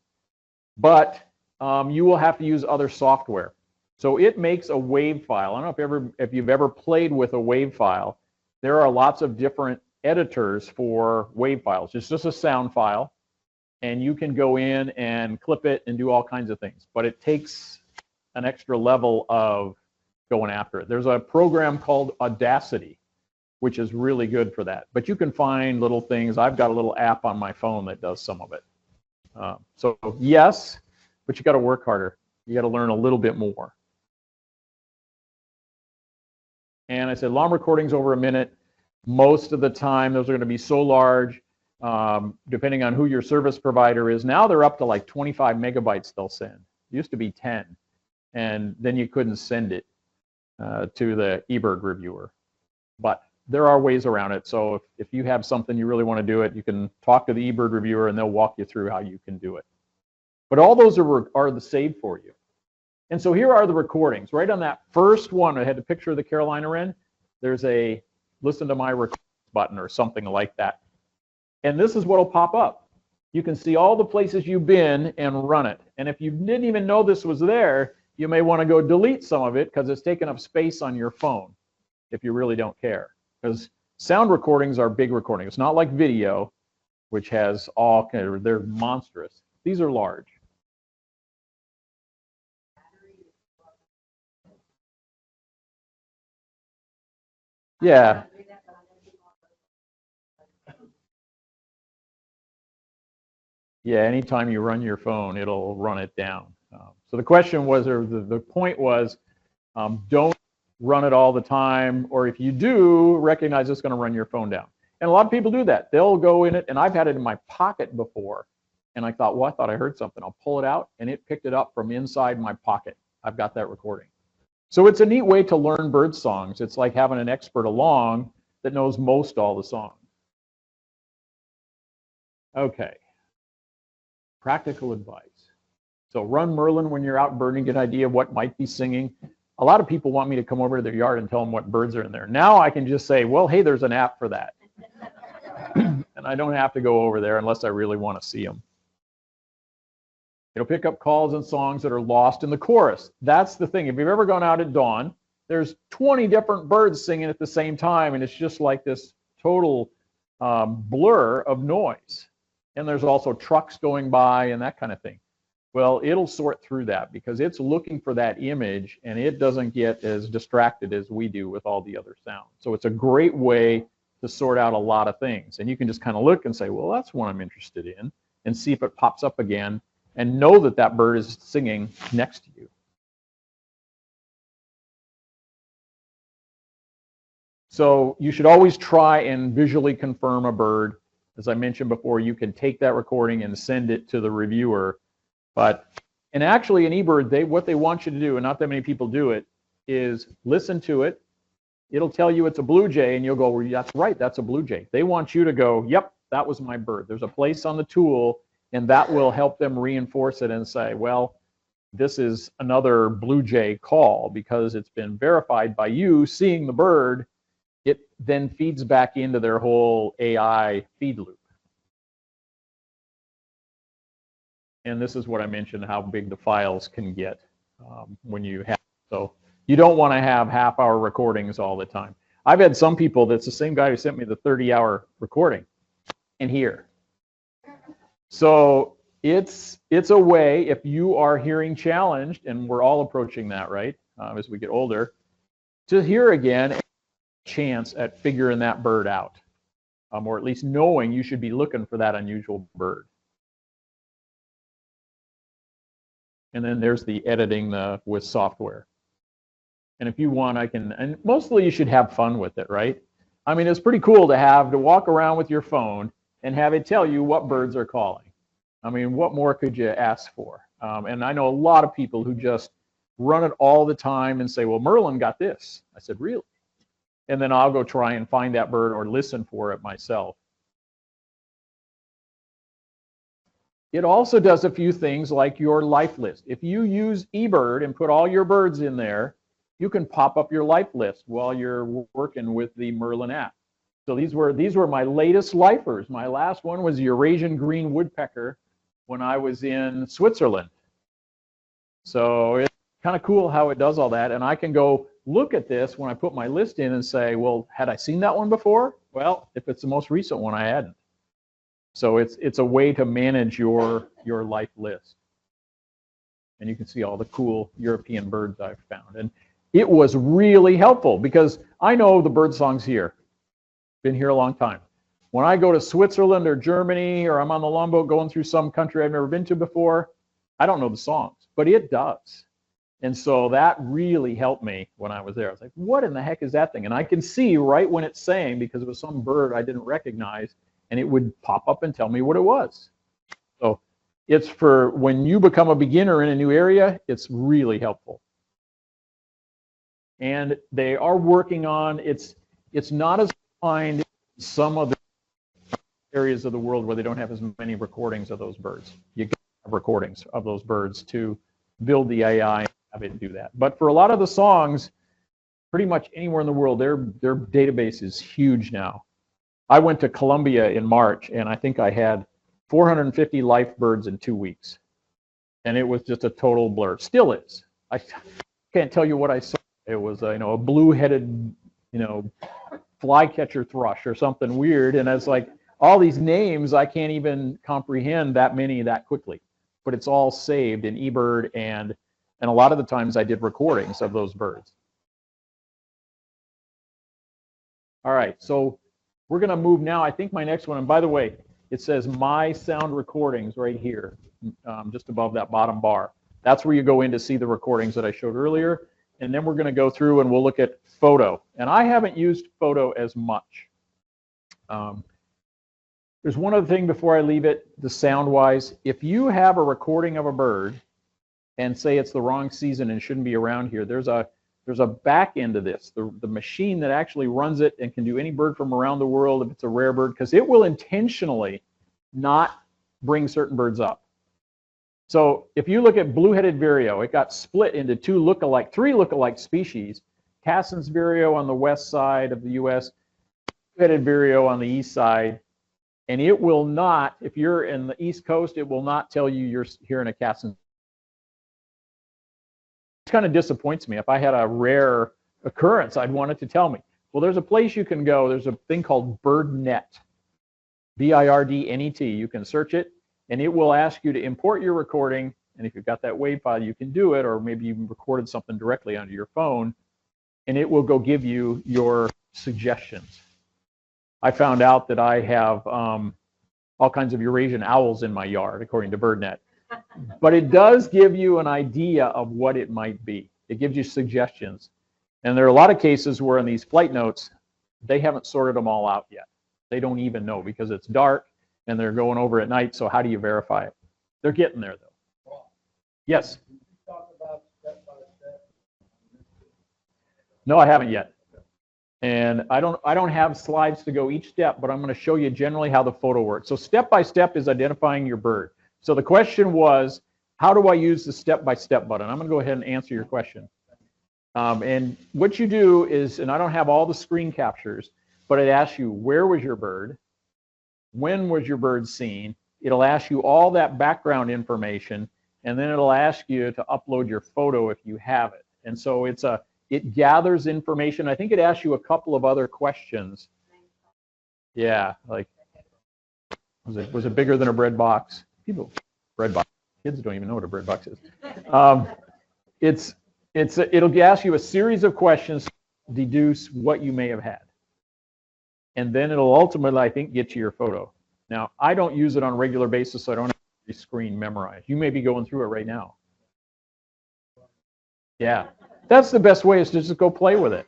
but you will have to use other software. So it makes a WAV file. I don't know if you've ever played with a WAV file. There are lots of different editors for WAV files. It's just a sound file, and you can go in and clip it and do all kinds of things. But it takes an extra level of going after it. There's a program called Audacity, which is really good for that. But you can find little things. I've got a little app on my phone that does some of it. So yes, but you got to work harder. You got to learn a little bit more. And I said long recordings over a minute. Most of the time, those are going to be so large, depending on who your service provider is. Now they're up to like 25 megabytes they'll send. It used to be 10. And then you couldn't send it to the eBird reviewer. But there are ways around it. So if you have something you really want to do it, you can talk to the eBird reviewer and they'll walk you through how you can do it. But all those are the saved for you. And so here are the recordings. Right on that first one, I had a picture of the Carolina wren. There's a listen to my recordings button or something like that. And this is what will pop up. You can see all the places you've been and run it. And if you didn't even know this was there, you may want to go delete some of it because it's taking up space on your phone if you really don't care. Because sound recordings are big recordings. It's not like video, which has all kind of, they're monstrous. These are large. Yeah. Yeah, anytime you run your phone, it'll run it down. So the question was, or the point was, don't run it all the time, or if you do, recognize it's going to run your phone down. And a lot of people do that. They'll go in it, and I've had it in my pocket before, and I thought, well, I thought I heard something. I'll pull it out, and it picked it up from inside my pocket. I've got that recording. So it's a neat way to learn bird songs. It's like having an expert along that knows most all the songs. Okay. Practical advice. So run Merlin when you're out birding, get an idea of what might be singing. A lot of people want me to come over to their yard and tell them what birds are in there. Now I can just say, well, hey, there's an app for that. And I don't have to go over there unless I really want to see them. It'll pick up calls and songs that are lost in the chorus. That's the thing. If you've ever gone out at dawn, there's 20 different birds singing at the same time, and it's just like this total blur of noise. And there's also trucks going by and that kind of thing. Well, it'll sort through that because it's looking for that image, and it doesn't get as distracted as we do with all the other sounds. So it's a great way to sort out a lot of things. And you can just kind of look and say, well, that's one I'm interested in, and see if it pops up again, and know that that bird is singing next to you. So you should always try and visually confirm a bird. As I mentioned before, you can take that recording and send it to the reviewer. And actually in eBird, what they want you to do, and not that many people do it, is listen to it. It'll tell you it's a blue jay, and you'll go, well, that's right, that's a blue jay. They want you to go, yep, that was my bird. There's a place on the tool, and that will help them reinforce it and say, well, this is another blue jay call because it's been verified by you seeing the bird. It then feeds back into their whole AI feed loop. And this is what I mentioned, how big the files can get when you have. So you don't want to have half-hour recordings all the time. I've had some people, that's the same guy who sent me the 30-hour recording in here. So it's a way, if you are hearing challenged, and we're all approaching that, right, as we get older, to hear again, a chance at figuring that bird out, or at least knowing you should be looking for that unusual bird. And then there's the editing with software. And if you want, I can, and mostly you should have fun with it, right? I mean, it's pretty cool to walk around with your phone and have it tell you what birds are calling. I mean, what more could you ask for? And I know a lot of people who just run it all the time and say, well, Merlin got this. I said, really? And then I'll go try and find that bird or listen for it myself. It also does a few things like your life list. If you use eBird and put all your birds in there, you can pop up your life list while you're working with the Merlin app. So these were my latest lifers. My last one was the Eurasian green woodpecker when I was in Switzerland. So it's kind of cool how it does all that. And I can go look at this when I put my list in and say, well, had I seen that one before? Well, if it's the most recent one, I hadn't. So it's a way to manage your life list. And you can see all the cool European birds I've found. And it was really helpful because I know the bird songs here. Been here a long time. When I go to Switzerland or Germany, or I'm on the longboat going through some country I've never been to before, I don't know the songs, but it does. And so that really helped me when I was there. I was like, what in the heck is that thing? And I can see right when it's saying, because it was some bird I didn't recognize, and it would pop up and tell me what it was. So it's for when you become a beginner in a new area, it's really helpful. And they are working on, it's not as refined in some of the areas of the world where they don't have as many recordings of those birds. You can have recordings of those birds to build the AI and have it do that. But for a lot of the songs, pretty much anywhere in the world, their database is huge now. I went to Colombia in March, and I think I had 450 life birds in 2 weeks. And it was just a total blur. Still is. I can't tell you what I saw. It was a blue-headed, flycatcher thrush or something weird. And it's like, all these names, I can't even comprehend that many that quickly. But it's all saved in eBird, and a lot of the times I did recordings of those birds. All right, so we're going to move now. I think my next one, and by the way, it says My Sound Recordings right here, just above that bottom bar. That's where you go in to see the recordings that I showed earlier. And then we're going to go through and we'll look at photo. And I haven't used photo as much. There's one other thing before I leave it, the sound-wise. If you have a recording of a bird and say it's the wrong season and shouldn't be around here, there's a back end to this, the machine that actually runs it and can do any bird from around the world if it's a rare bird, because it will intentionally not bring certain birds up. So if you look at blue-headed vireo, it got split into three lookalike species, Cassin's vireo on the west side of the U.S., blue-headed vireo on the east side, and it will not, if you're in the East Coast, it will not tell you you're hearing a Cassin. It kind of disappoints me. If I had a rare occurrence, I'd want it to tell me. Well, there's a place you can go. There's a thing called BirdNet, BirdNet. You can search it, and it will ask you to import your recording. And if you've got that WAV file, you can do it, or maybe you recorded something directly onto your phone, and it will go give you your suggestions. I found out that I have all kinds of Eurasian owls in my yard, according to BirdNet. But it does give you an idea of what it might be. It gives you suggestions. And there are a lot of cases where in these flight notes, they haven't sorted them all out yet. They don't even know because it's dark and they're going over at night, so how do you verify it? They're getting there, though. Yes? No, I haven't yet. And I don't have slides to go each step, but I'm going to show you generally how the photo works. So step by step is identifying your bird. So the question was, how do I use the step-by-step button? I'm going to go ahead and answer your question. And what you do is, and I don't have all the screen captures, but it asks you, where was your bird? When was your bird seen? It'll ask you all that background information, and then it'll ask you to upload your photo if you have it. And so it gathers information. I think it asks you a couple of other questions. Yeah, like, was it bigger than a bread box? People, bread box. Kids don't even know what a bread box is. It'll ask you a series of questions to deduce what you may have had. And then it'll ultimately, I think, get to your photo. Now, I don't use it on a regular basis, so I don't have every screen memorized. You may be going through it right now. Yeah, that's the best way, is to just go play with it.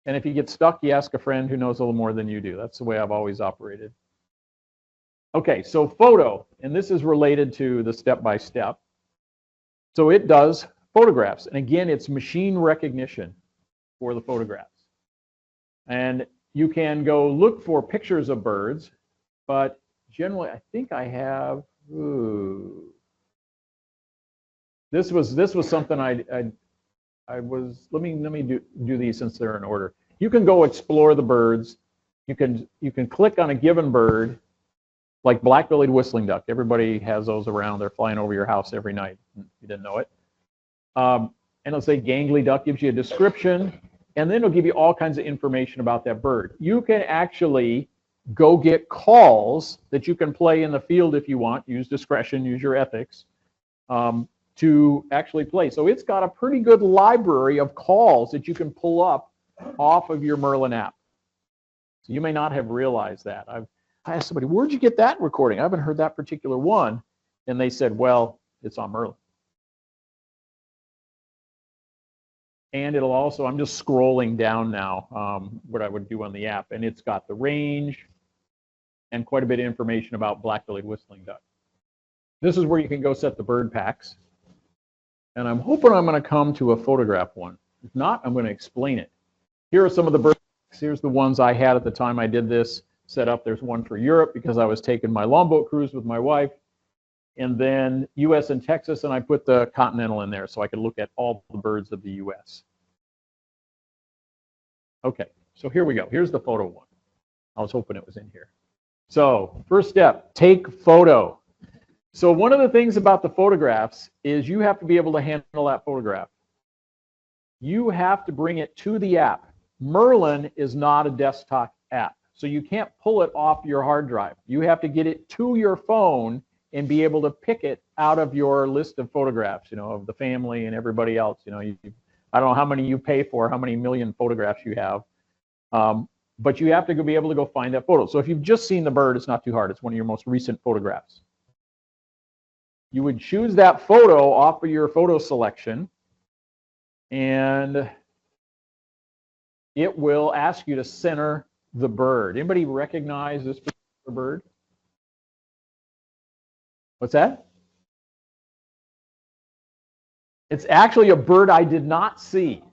And if you get stuck, you ask a friend who knows a little more than you do. That's the way I've always operated. Okay, so photo, and this is related to the step-by-step. So it does photographs. And again, it's machine recognition for the photographs. And you can go look for pictures of birds, but generally, I think I have, this was something I was, let me do these since they're in order. You can go explore the birds. You can click on a given bird, like black-bellied whistling duck. Everybody has those around. They're flying over your house every night. You didn't know it. And it'll say gangly duck, gives you a description, and then it'll give you all kinds of information about that bird. You can actually go get calls that you can play in the field if you want. Use discretion, use your ethics, to actually play. So it's got a pretty good library of calls that you can pull up off of your Merlin app. So you may not have realized that. I asked somebody, where'd you get that recording? I haven't heard that particular one. And they said, well, it's on Merlin. And it'll also, I'm just scrolling down now, what I would do on the app, and it's got the range and quite a bit of information about black-bellied whistling duck. This is where you can go set the bird packs. And I'm hoping I'm going to come to a photograph one. If not, I'm going to explain it. Here are some of the bird packs. Here's the ones I had at the time I did this set up. There's one for Europe because I was taking my longboat cruise with my wife. And then US and Texas, and I put the continental in there so I could look at all the birds of the US. Okay, so here we go. Here's the photo one. I was hoping it was in here. So first step, take photo. So one of the things about the photographs is you have to be able to handle that photograph. You have to bring it to the app. Merlin is not a desktop app, so you can't pull it off your hard drive. You have to get it to your phone and be able to pick it out of your list of photographs, of the family and everybody else. I don't know how many you pay for, how many million photographs you have, but you have to be able to go find that photo. So if you've just seen the bird, it's not too hard. It's one of your most recent photographs. You would choose that photo off of your photo selection, and it will ask you to center the bird. Anybody recognize this particular bird? What's that? It's actually a bird I did not see.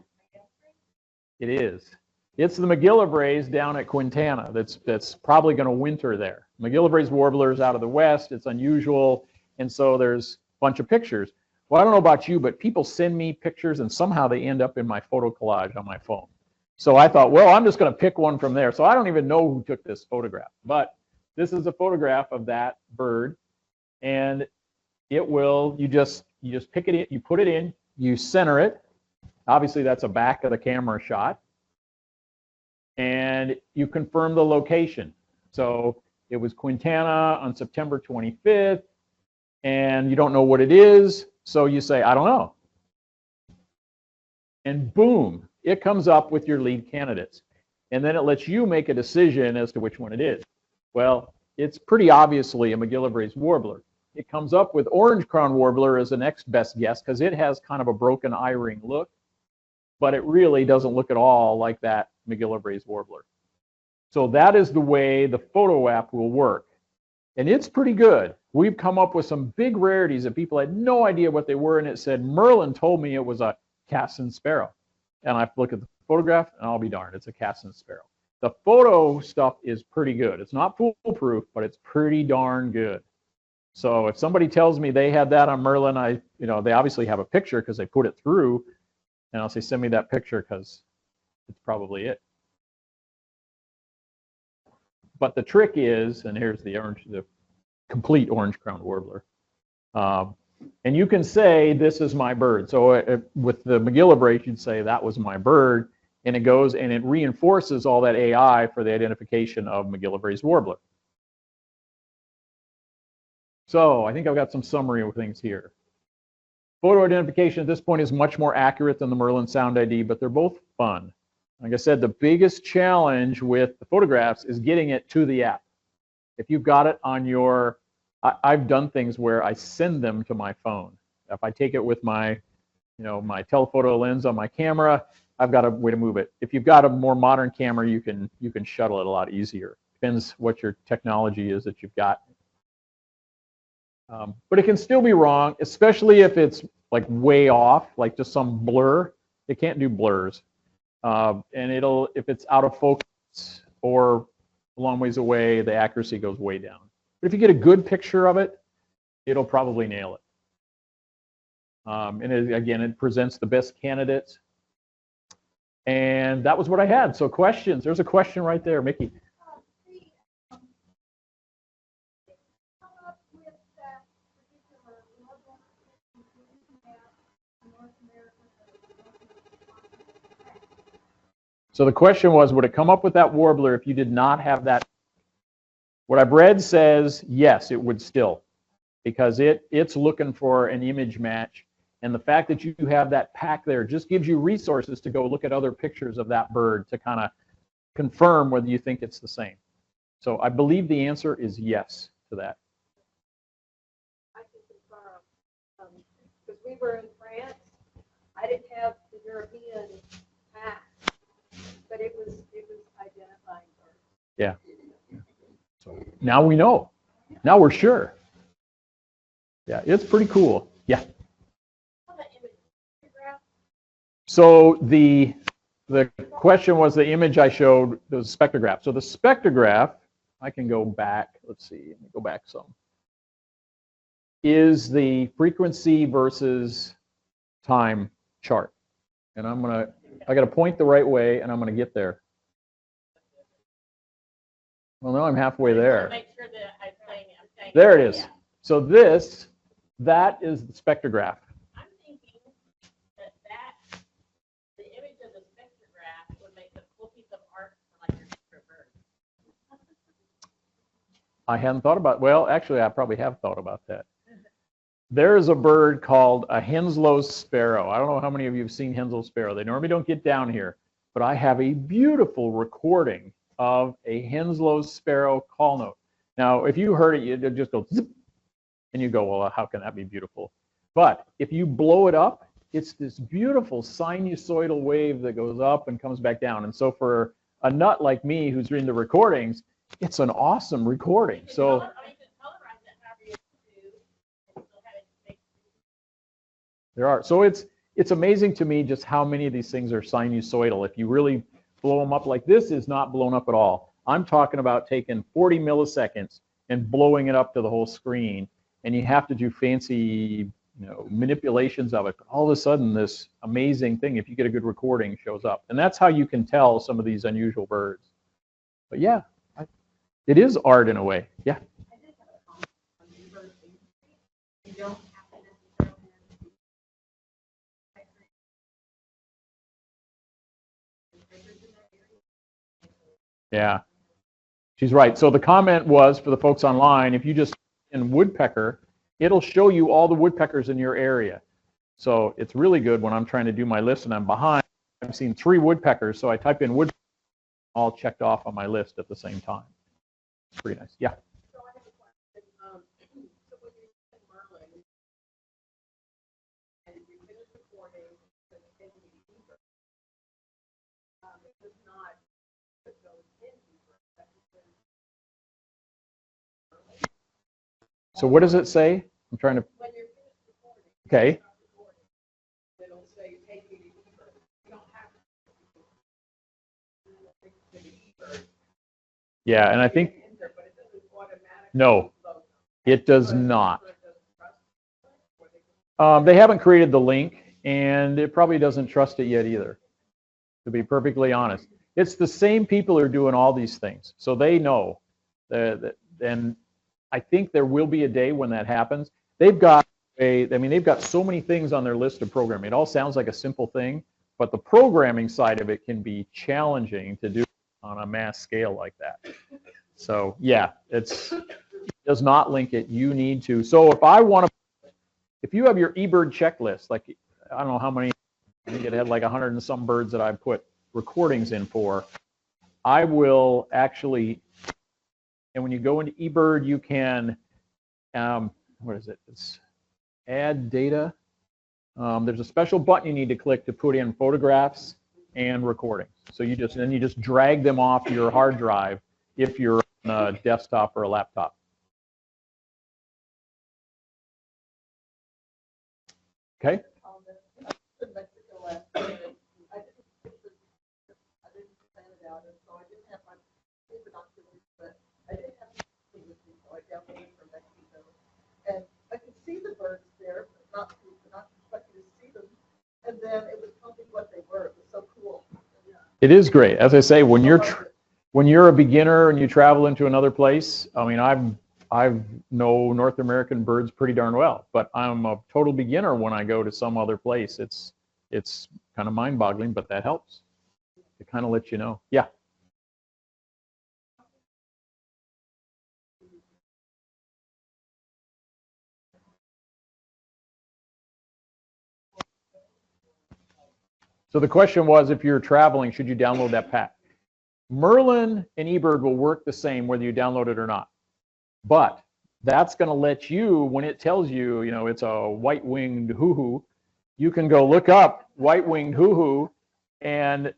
It is. It's the McGillivray's down at Quintana that's probably going to winter there. McGillivray's warbler is out of the west. It's unusual, and so there's a bunch of pictures. Well, I don't know about you, but people send me pictures, and somehow they end up in my photo collage on my phone. So I thought, well, I'm just going to pick one from there. So I don't even know who took this photograph, but this is a photograph of that bird, and it will, you just pick it in, you put it in, you center it. Obviously, that's a back of the camera shot. And you confirm the location. So it was Quintana on September 25th, and you don't know what it is, so you say, I don't know. And boom, it comes up with your lead candidates. And then it lets you make a decision as to which one it is. Well, it's pretty obviously a McGillivray's warbler. It comes up with orange crown warbler as the next best guess because it has kind of a broken eye ring look, but it really doesn't look at all like that McGillivray's warbler. So that is the way the photo app will work. And it's pretty good. We've come up with some big rarities that people had no idea what they were, and it said, Merlin told me it was a Cassin sparrow. And I look at the photograph, and I'll be darned, it's a Cassin sparrow. The photo stuff is pretty good. It's not foolproof, but it's pretty darn good. So if somebody tells me they had that on Merlin, they obviously have a picture because they put it through, and I'll say, send me that picture because it's probably it. But the trick is, and here's the complete orange crowned warbler. And you can say, this is my bird. So with the McGillivray, you'd say, that was my bird. And it goes and it reinforces all that AI for the identification of McGillivray's warbler. So I think I've got some summary of things here. Photo identification at this point is much more accurate than the Merlin Sound ID, but they're both fun. Like I said, the biggest challenge with the photographs is getting it to the app. If you've got it on your, I've done things where I send them to my phone. If I take it with my, my telephoto lens on my camera, I've got a way to move it. If you've got a more modern camera, you can shuttle it a lot easier. Depends what your technology is that you've got. But it can still be wrong, especially if it's like way off, like just some blur. It can't do blurs. And if it's out of focus or a long ways away, the accuracy goes way down. But if you get a good picture of it, it'll probably nail it. And again, it presents the best candidates. And that was what I had. So questions. There's a question right there, Mickey. So the question was, would it come up with that warbler if you did not have that? What I've read says, yes, it would still, because it's looking for an image match. And the fact that you have that pack there just gives you resources to go look at other pictures of that bird to kind of confirm whether you think it's the same. So I believe the answer is yes to that. I can confirm, because we were in France, I didn't have the European pack, but it was identifying birds. Yeah. So now we know. Now we're sure. Yeah, it's pretty cool. Yeah. So the question was the image I showed, the spectrograph. So the spectrograph, I can go back. Let's see. Let me go back some. Is the frequency versus time chart. And I got to point the right way, and I'm going to get there. Well, now I'm halfway there. Make sure that I'm saying There it is. Yeah. So that is the spectrograph. I'm thinking that the image of the spectrograph would make a cool piece of art for like your favorite bird. I hadn't thought about, well, actually, I probably have thought about that. There is a bird called a Henslow's sparrow. I don't know how many of you have seen Henslow's sparrow. They normally don't get down here, but I have a beautiful recording of a Henslow's sparrow call note. Now, if you heard it, you'd just go zip, and you go, well, how can that be beautiful? But if you blow it up, it's this beautiful sinusoidal wave that goes up and comes back down. And so for a nut like me who's reading the recordings, it's an awesome recording. So there are. So it's amazing to me just how many of these things are sinusoidal. If you really blow them up, like this is not blown up at all. I'm talking about taking 40 milliseconds and blowing it up to the whole screen. And you have to do fancy, manipulations of it. But all of a sudden, this amazing thing, if you get a good recording, shows up. And that's how you can tell some of these unusual birds. But yeah, it is art in a way. Yeah. Yeah, she's right. So the comment was for the folks online, if you just in woodpecker, it'll show you all the woodpeckers in your area. So it's really good when I'm trying to do my list and I'm behind. I've seen 3 woodpeckers, so I type in woodpecker, all checked off on my list at the same time. It's pretty nice. Yeah. So I have a question. So when you said Merlin, and you finish recording, the it does not put those in deeper. So what does it say? I'm trying to. When you're finished recording, Okay. it'll say take me deeper. You don't have to. Yeah, and I think But it doesn't automatically. no, it does not. They haven't created the link, and it probably doesn't trust it yet either, to be perfectly honest. It's the same people who are doing all these things, so they know. And I think there will be a day when that happens. They've got they've got so many things on their list of programming. It all sounds like a simple thing, but the programming side of it can be challenging to do on a mass scale like that. So yeah, it's does not link it. You need to. So if I want to, if you have your eBird checklist, like I don't know how many, I think it had like 100 and some birds that I put recordings in for, I will actually, and when you go into eBird, you can, what is it? It's add data. There's a special button you need to click to put in photographs and recordings. So you just drag them off your hard drive if you're on a desktop or a laptop. Okay. And I could see the birds there, but not expect you to see them. And then it was telling me what they were. It was so cool. It is great. As I say, when you're a beginner and you travel into another place, I mean, I know North American birds pretty darn well, but I'm a total beginner when I go to some other place. It's kind of mind-boggling, but that helps. It kind of lets you know. Yeah. So the question was, if you're traveling, should you download that pack? Merlin and eBird will work the same whether you download it or not. But that's going to let you, when it tells you, you know, it's a white-winged hoo-hoo, you can go look up white-winged hoo-hoo and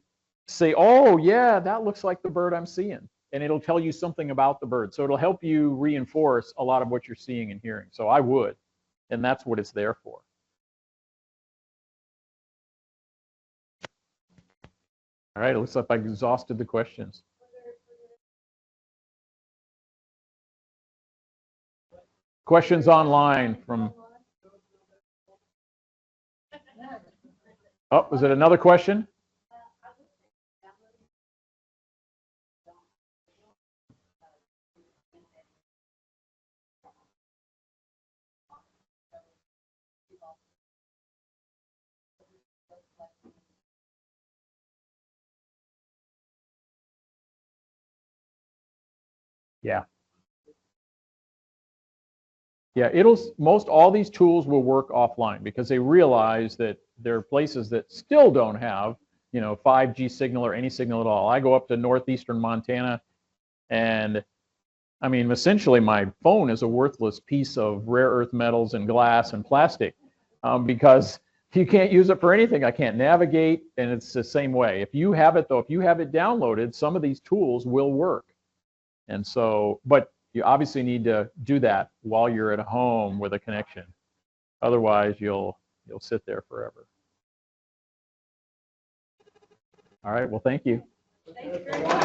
say, oh, yeah, that looks like the bird I'm seeing. And it'll tell you something about the bird. So it'll help you reinforce a lot of what you're seeing and hearing. So I would, and that's what it's there for. All right, it looks like I exhausted the questions. Questions online from... Oh, was it another question? Yeah. Yeah, most all these tools will work offline because they realize that there are places that still don't have, you know, 5G signal or any signal at all. I go up to northeastern Montana and I mean, essentially my phone is a worthless piece of rare earth metals and glass and plastic because you can't use it for anything. I can't navigate, and it's the same way. If you have it, though, if you have it downloaded, some of these tools will work. And so, but you obviously need to do that while you're at home with a connection. Otherwise, you'll sit there forever. All right, well, thank you. Thank you very much.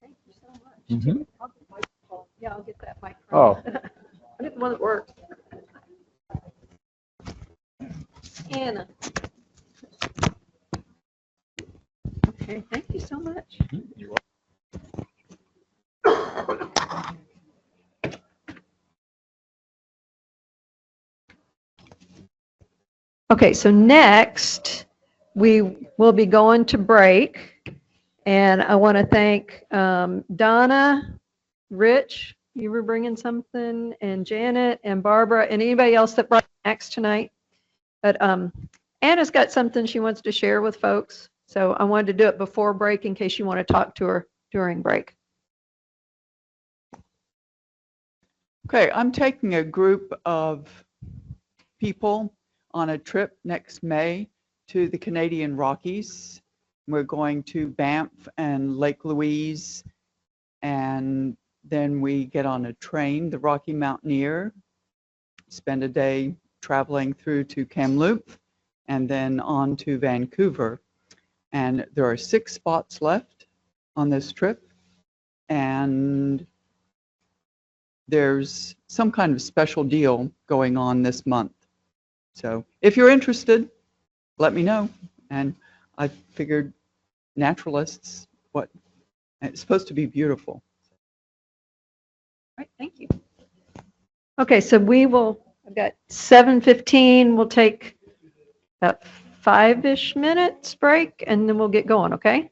Thank you so much. Mm-hmm. I'll get my phone. Yeah, I'll get that microphone. Oh. I'll get the one that works. Anna. Okay, thank you so much. You're welcome. Okay, so next we will be going to break, and I want to thank Donna, Rich, you were bringing something, and Janet and Barbara and anybody else that brought snacks tonight. But Anna's got something she wants to share with folks, so I wanted to do it before break in case you want to talk to her during break. Okay, I'm taking a group of people on a trip next May to the Canadian Rockies. We're going to Banff and Lake Louise, and then we get on a train, the Rocky Mountaineer, spend a day traveling through to Kamloops, and then on to Vancouver. And there are 6 spots left on this trip, and there's some kind of special deal going on this month. So if you're interested, let me know. And I figured naturalists, it's supposed to be beautiful. All right, thank you. Okay, so I've got 7:15. We'll take about 5-ish minutes break, and then we'll get going, okay?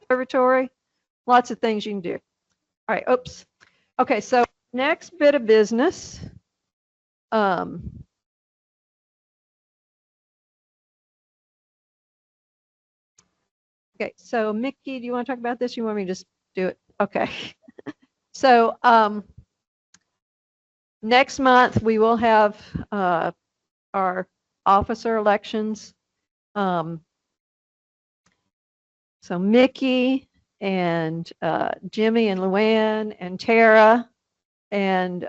conservatory. Lots of things you can do. All right, oops. Okay, so next bit of business. Okay, so Mickey, do you want to talk about this? You want me to just do it? Okay. So next month we will have our officer elections. So Mickey and Jimmy and Luann and Tara and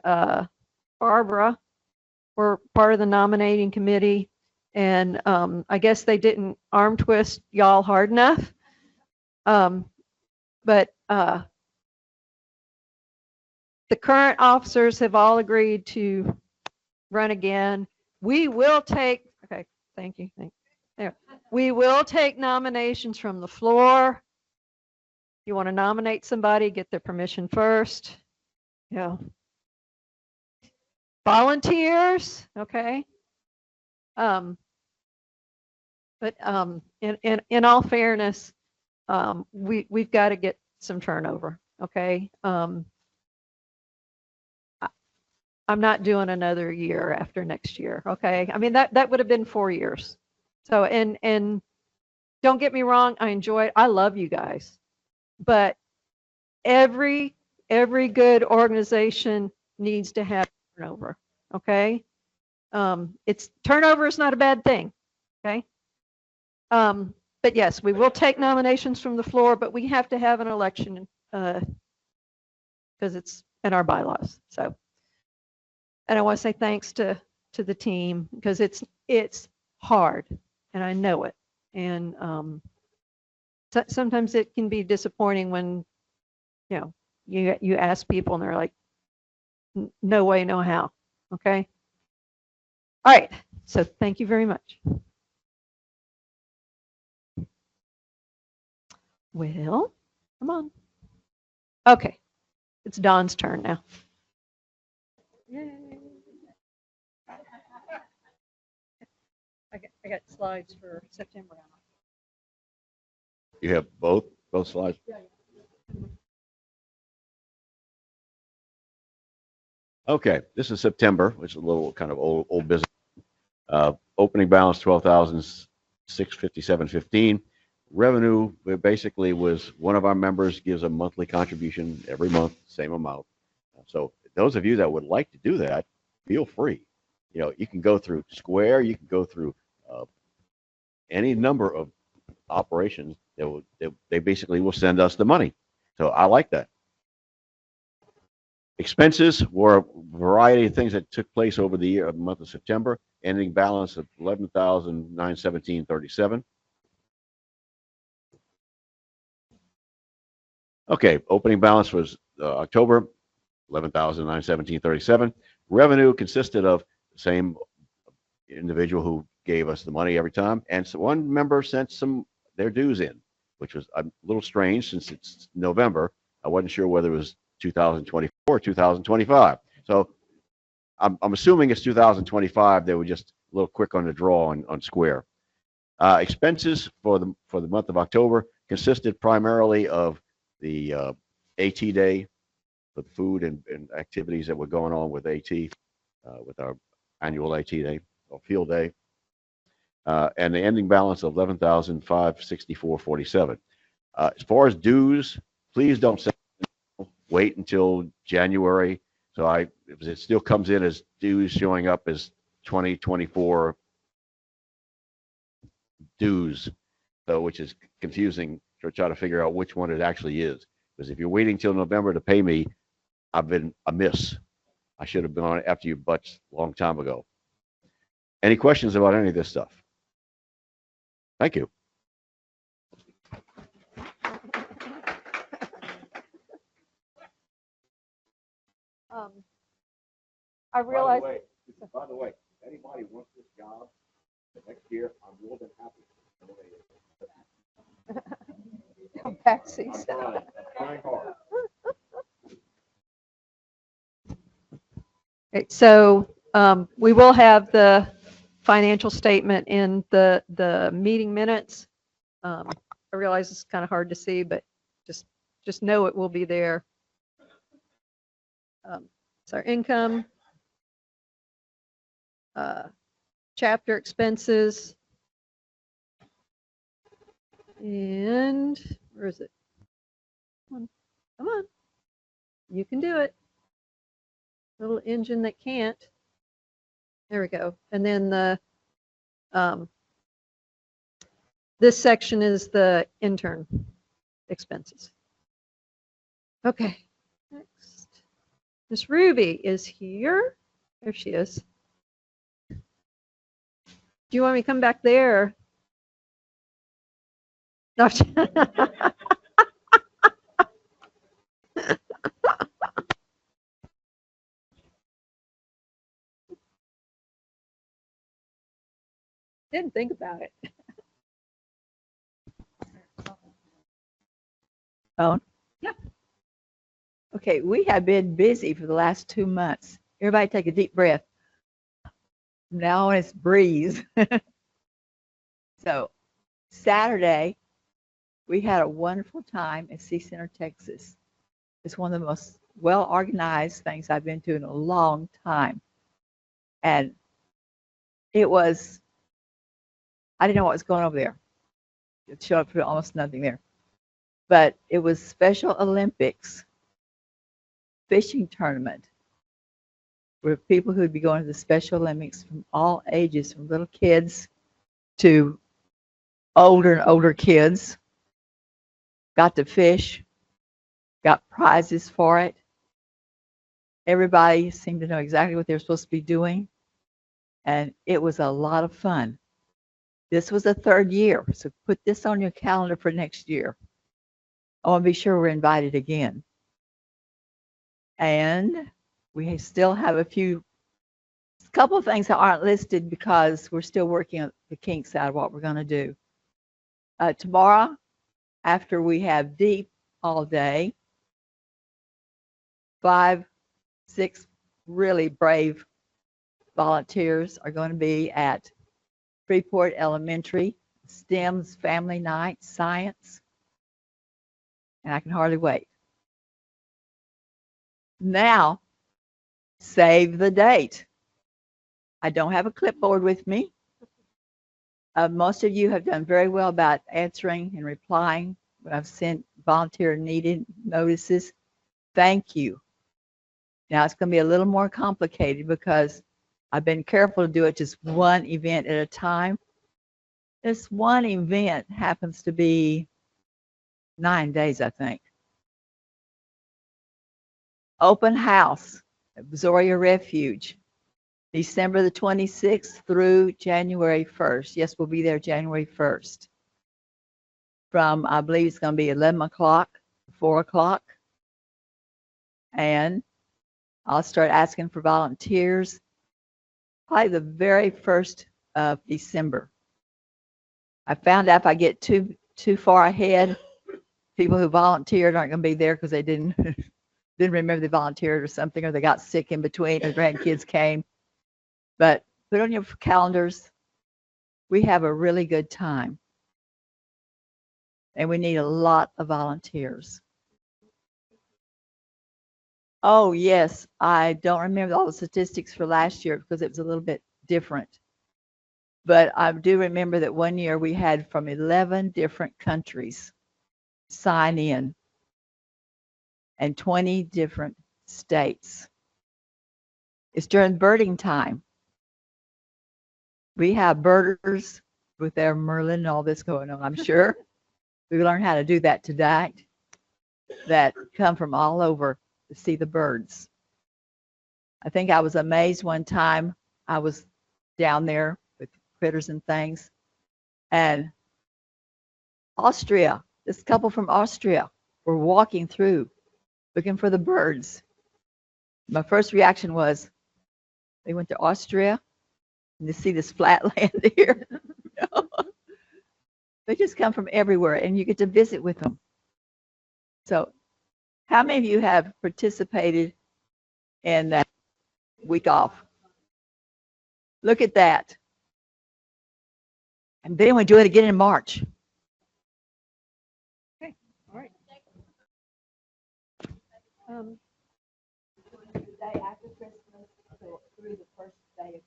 Barbara were part of the nominating committee. And I guess they didn't arm twist y'all hard enough. But the current officers have all agreed to run again. We will take, okay, thank you. There. We will take nominations from the floor. You want to nominate somebody, get their permission first. Yeah. Volunteers, okay. But in all fairness, we've got to get some turnover, okay. I'm not doing another year after next year, okay? I mean, that would have been 4 years. So, and don't get me wrong, I love you guys, but every good organization needs to have turnover, okay? Turnover is not a bad thing, okay? But yes, we will take nominations from the floor, but we have to have an election because it's in our bylaws, so. And I want to say thanks to the team because it's hard and I know it. And sometimes it can be disappointing when, you ask people and they're like, no way, no how. Okay. All right. So thank you very much. Well, come on. Okay. It's Dawn's turn now. Yay. I got slides for September. You have both slides? Okay, this is September, which is a little kind of old business. Opening balance 12,657.15. Revenue basically was one of our members gives a monthly contribution every month, same amount. So those of you that would like to do that, feel free. You can go through Square, you can go through any number of operations that they basically will send us the money. So I like that. Expenses were a variety of things that took place over the month of September, ending balance of 11,917.37. Okay, opening balance was October, 11,917.37. Revenue consisted of the same individual who gave us the money every time, and so one member sent their dues in, which was a little strange since it's November. I wasn't sure whether it was 2024 or 2025. So I'm assuming it's 2025. They were just a little quick on the draw on Square. Expenses for the month of October consisted primarily of the AT Day, for the food and activities that were going on with AT, with our annual AT Day or field day, and the ending balance of 11,564.47. As far as dues, please don't send, wait until January. So if it still comes in as dues showing up as 2024 dues, so which is confusing to try to figure out which one it actually is. Because if you're waiting till November to pay me, I've been amiss. I should have been on after you butts a long time ago. Any questions about any of this stuff? Thank you. I realize. By the way, if anybody wants this job, the next year, I'm more than happy to Backsies. I'm trying hard. Okay, so we will have the financial statement in the meeting minutes. I realize it's kind of hard to see, but just know it will be there. It's our income, chapter expenses, and where is it? Come on, you can do it. Little engine that can't. There we go. And then the this section is the intern expenses. Okay, next. Miss Ruby is here. There she is. Do you want me to come back there? No. Didn't think about it. Oh. Yeah. Okay, we have been busy for the last 2 months. Everybody take a deep breath. Now it's breathe. So Saturday, we had a wonderful time at Sea Center, Texas. It's one of the most well-organized things I've been to in a long time. And it was, I didn't know what was going on over there. It showed up for almost nothing there. But it was Special Olympics fishing tournament with people who'd be going to the Special Olympics from all ages, from little kids to older and older kids. Got to fish, got prizes for it. Everybody seemed to know exactly what they were supposed to be doing, and it was a lot of fun. This was the 3rd year, so put this on your calendar for next year. I want to be sure we're invited again. And we still have a couple of things that aren't listed because we're still working on the kinks out of what we're going to do. Tomorrow, after we have deep all day, 5, 6 really brave volunteers are going to be at Freeport Elementary, STEM's Family Night, Science, and I can hardly wait. Now, save the date. I don't have a clipboard with me. Most of you have done very well about answering and replying when I've sent volunteer needed notices. Thank you. Now it's going to be a little more complicated because I've been careful to do it just one event at a time. This one event happens to be 9 days, I think. Open house at Zoria Refuge, December the 26th through January 1st. Yes, we'll be there January 1st. From, I believe it's going to be 11 o'clock, 4 o'clock. And I'll start asking for volunteers probably the very 1st of December. I found out if I get too far ahead, people who volunteered aren't going to be there because they didn't remember they volunteered or something, or they got sick in between, or grandkids came. But put on your calendars. We have a really good time. And we need a lot of volunteers. Oh, yes. I don't remember all the statistics for last year because it was a little bit different. But I do remember that one year we had from 11 different countries sign in and 20 different states. It's during birding time. We have birders with their Merlin and all this going on, I'm sure. We learned how to do that tonight, that come from all over to see the birds. I think I was amazed one time. I was down there with critters and things, and Austria, this couple from Austria were walking through looking for the birds. My first reaction was, they went to Austria and to see this flat land here. No. They just come from everywhere, and you get to visit with them. So how many of you have participated in that week off? Look at that. And then we do it again in March. The day after Christmas through the first day of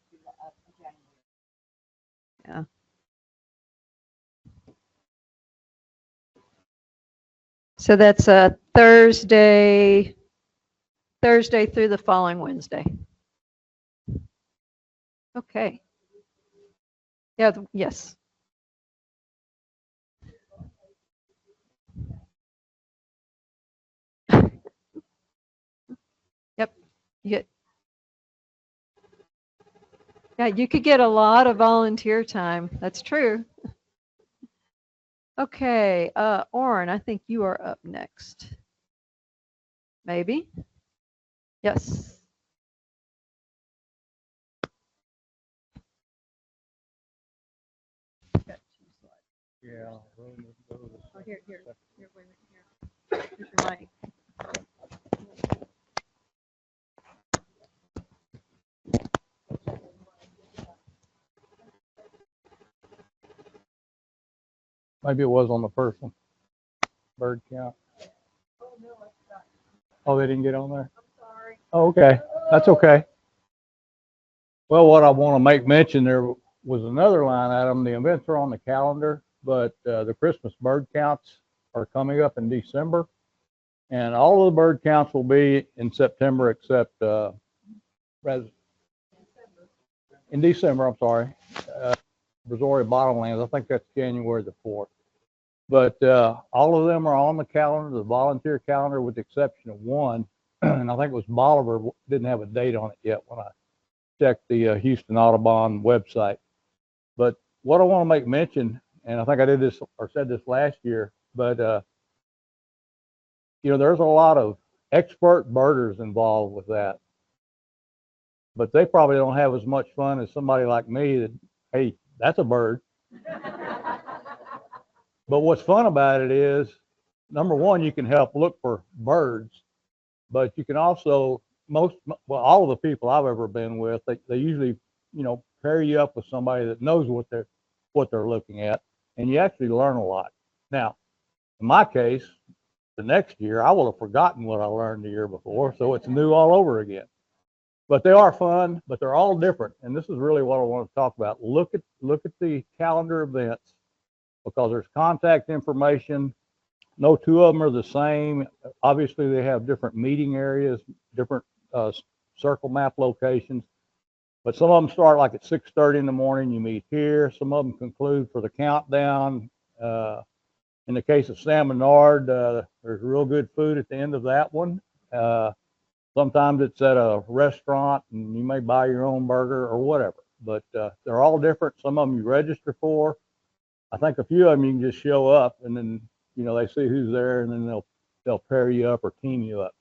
January. Yeah. So that's a Thursday through the following Wednesday. Okay. Yeah, yes. Yep. Yeah, you could get a lot of volunteer time. That's true. Okay, Orrin, I think you are up next. Maybe? Yes. Yeah. Oh, here, wait a minute, here. Here's your mic. Maybe it was on the first one. Bird count. Oh, they didn't get on there? I'm sorry. Oh, okay. That's okay. Well, what I want to make mention, there was another line item. The events are on the calendar, but the Christmas bird counts are coming up in December. And all of the bird counts will be in September except in December, I'm sorry. Brazoria Bottomlands, I think that's January the 4th. But all of them are on the calendar, the volunteer calendar, with the exception of one. And I think it was Bolivar, didn't have a date on it yet when I checked the Houston Audubon website. But what I want to make mention, and I think I did this or said this last year, but you know, there's a lot of expert birders involved with that. But they probably don't have as much fun as somebody like me that, hey, that's a bird. But what's fun about it is, number one, you can help look for birds, but you can also, all of the people I've ever been with, they usually, you know, pair you up with somebody that knows what they're looking at, and you actually learn a lot. Now, in my case, the next year, I will have forgotten what I learned the year before, so it's new all over again. But they are fun, but they're all different, and this is really what I want to talk about. Look at the calendar events, because there's contact information. No two of them are the same. Obviously, they have different meeting areas, different circle map locations. But some of them start like at 6:30 in the morning. You meet here. Some of them conclude for the countdown. In the case of San Bernard, there's real good food at the end of that one. Sometimes it's at a restaurant, and you may buy your own burger or whatever. But they're all different. Some of them you register for. I think a few of them you can just show up, and then, you know, they see who's there, and then they'll pair you up or team you up.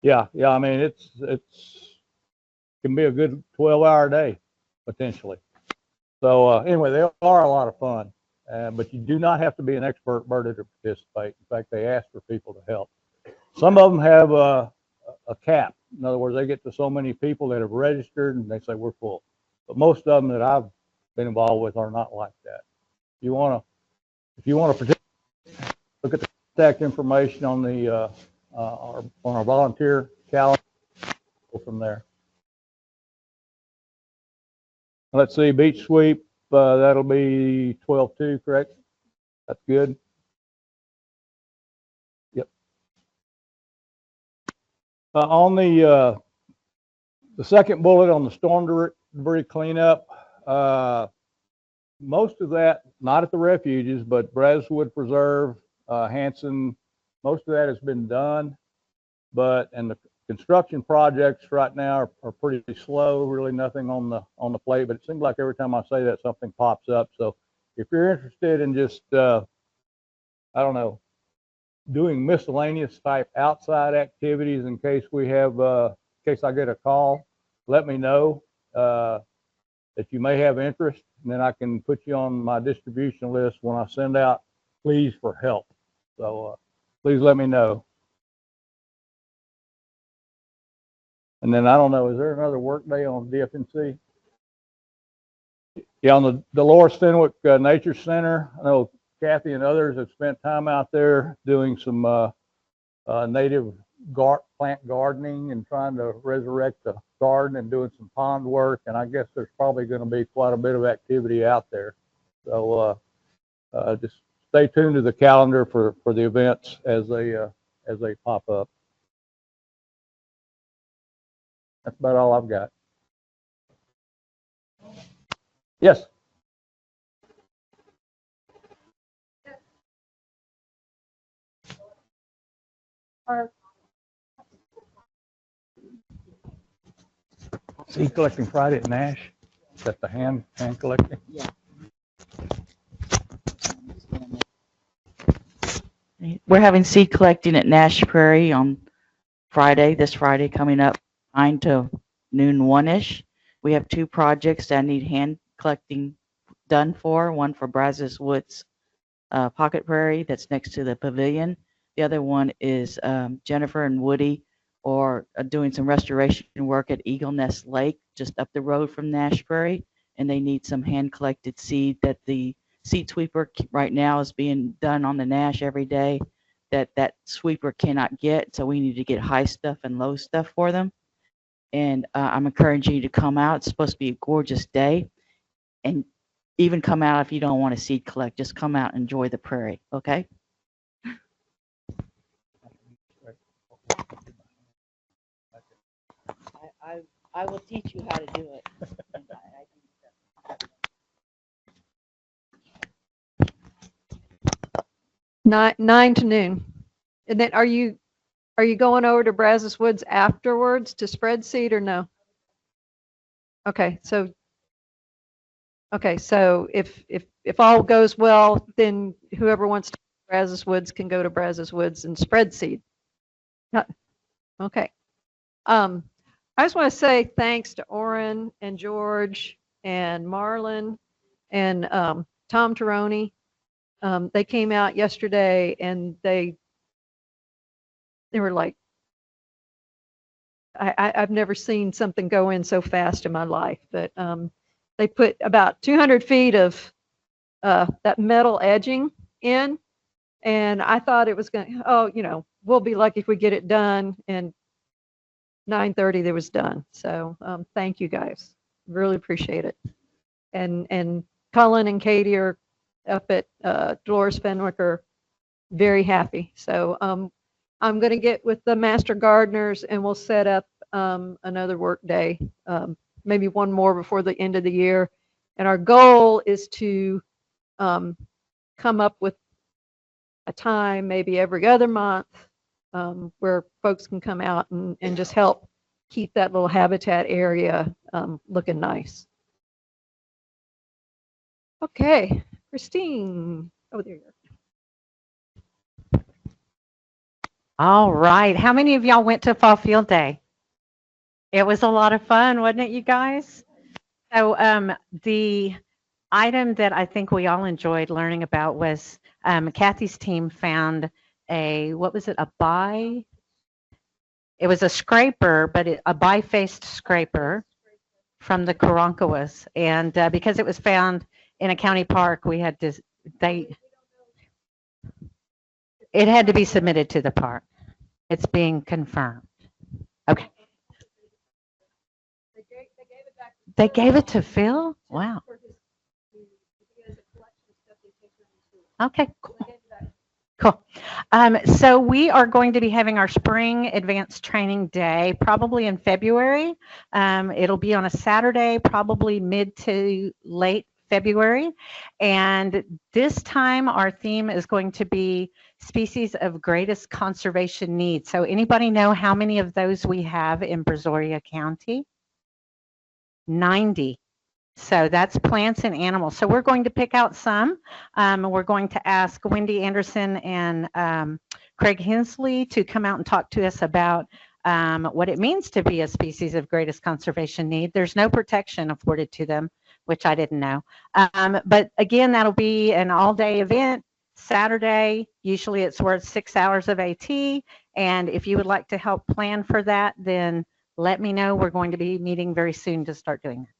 Yeah. I mean, it's can be a good 12-hour day potentially. So anyway, they are a lot of fun, but you do not have to be an expert birder to participate. In fact, they ask for people to help. Some of them have a cap. In other words, they get to so many people that have registered, and they say we're full. But most of them that I've been involved with are not like that. If you want to participate, look at the contact information on our volunteer calendar. Go from there. Let's see, beach sweep. That'll be 12/2, correct? That's good. Yep. On the second bullet on the storm debris cleanup, most of that, not at the refuges, but Brazwood Preserve, Hanson, most of that has been done. And the construction projects right now are pretty slow, really nothing on the plate, but it seems like every time I say that, something pops up. So if you're interested in just, I don't know, doing miscellaneous type outside activities in case I get a call, let me know that you may have interest, and then I can put you on my distribution list when I send out pleas for help. So please let me know. And then I don't know, is there another work day on DFNC? Yeah, on the Dolores Fenwick Nature Center, I know Kathy and others have spent time out there doing some native plant gardening and trying to resurrect the garden and doing some pond work. And I guess there's probably going to be quite a bit of activity out there. So just stay tuned to the calendar for the events as they pop up. That's about all I've got. Yes. Seed collecting Friday at Nash. Is that the hand collecting? Yeah. We're having seed collecting at Nash Prairie on this Friday coming up, 9 to noon, 1-ish. We have 2 projects that need hand collecting done for, one for Brazos Woods Pocket Prairie that's next to the pavilion. The other one is Jennifer and Woody doing some restoration work at Eagle Nest Lake, just up the road from Nash Prairie, and they need some hand collected seed that the seed sweeper right now is being done on the Nash every day that sweeper cannot get. So we need to get high stuff and low stuff for them. And I'm encouraging you to come out. It's supposed to be a gorgeous day. And even come out if you don't want to seed collect. Just come out and enjoy the prairie, okay? I will teach you how to do it. 9 to noon. And then are you going over to Brazos Woods afterwards to spread seed or no? Okay, so if all goes well, then whoever wants to go to Brazos Woods can go to Brazos Woods and spread seed. Okay. I just want to say thanks to Orrin and George and Marlon and Tom Taroni. They came out yesterday and they were like, I've never seen something go in so fast in my life. But they put about 200 feet of that metal edging in, and I thought it was going to, we'll be lucky if we get it done. And 9:30 there was done. So thank you guys. Really appreciate it. And Cullen and Katie are up at Dolores Fenwick are very happy. So I'm going to get with the master gardeners and we'll set up another work day, maybe one more before the end of the year. And our goal is to come up with a time, maybe every other month, where folks can come out and just help keep that little habitat area looking nice. Okay, Christine. Oh, there you are. All right. How many of y'all went to Fall Field Day? It was a lot of fun, wasn't it, you guys? So the item that I think we all enjoyed learning about was Kathy's team found what was it, a bi? It was a scraper, but a bi-faced scraper from the Karankawas. And because it was found in a county park, we had to, it had to be submitted to the park. It's being confirmed. Okay. They gave it to Phil? Wow. Okay, cool. Cool. So we are going to be having our spring advanced training day probably in February. It'll be on a Saturday, probably mid to late February. And this time our theme is going to be species of greatest conservation need. So anybody know how many of those we have in Brazoria County? 90. So that's plants and animals. So we're going to pick out some. We're going to ask Wendy Anderson and Craig Hensley to come out and talk to us about what it means to be a species of greatest conservation need. There's no protection afforded to them, which I didn't know. But again, that'll be an all-day event, Saturday. Usually it's worth 6 hours of AT. And if you would like to help plan for that, then let me know. We're going to be meeting very soon to start doing that.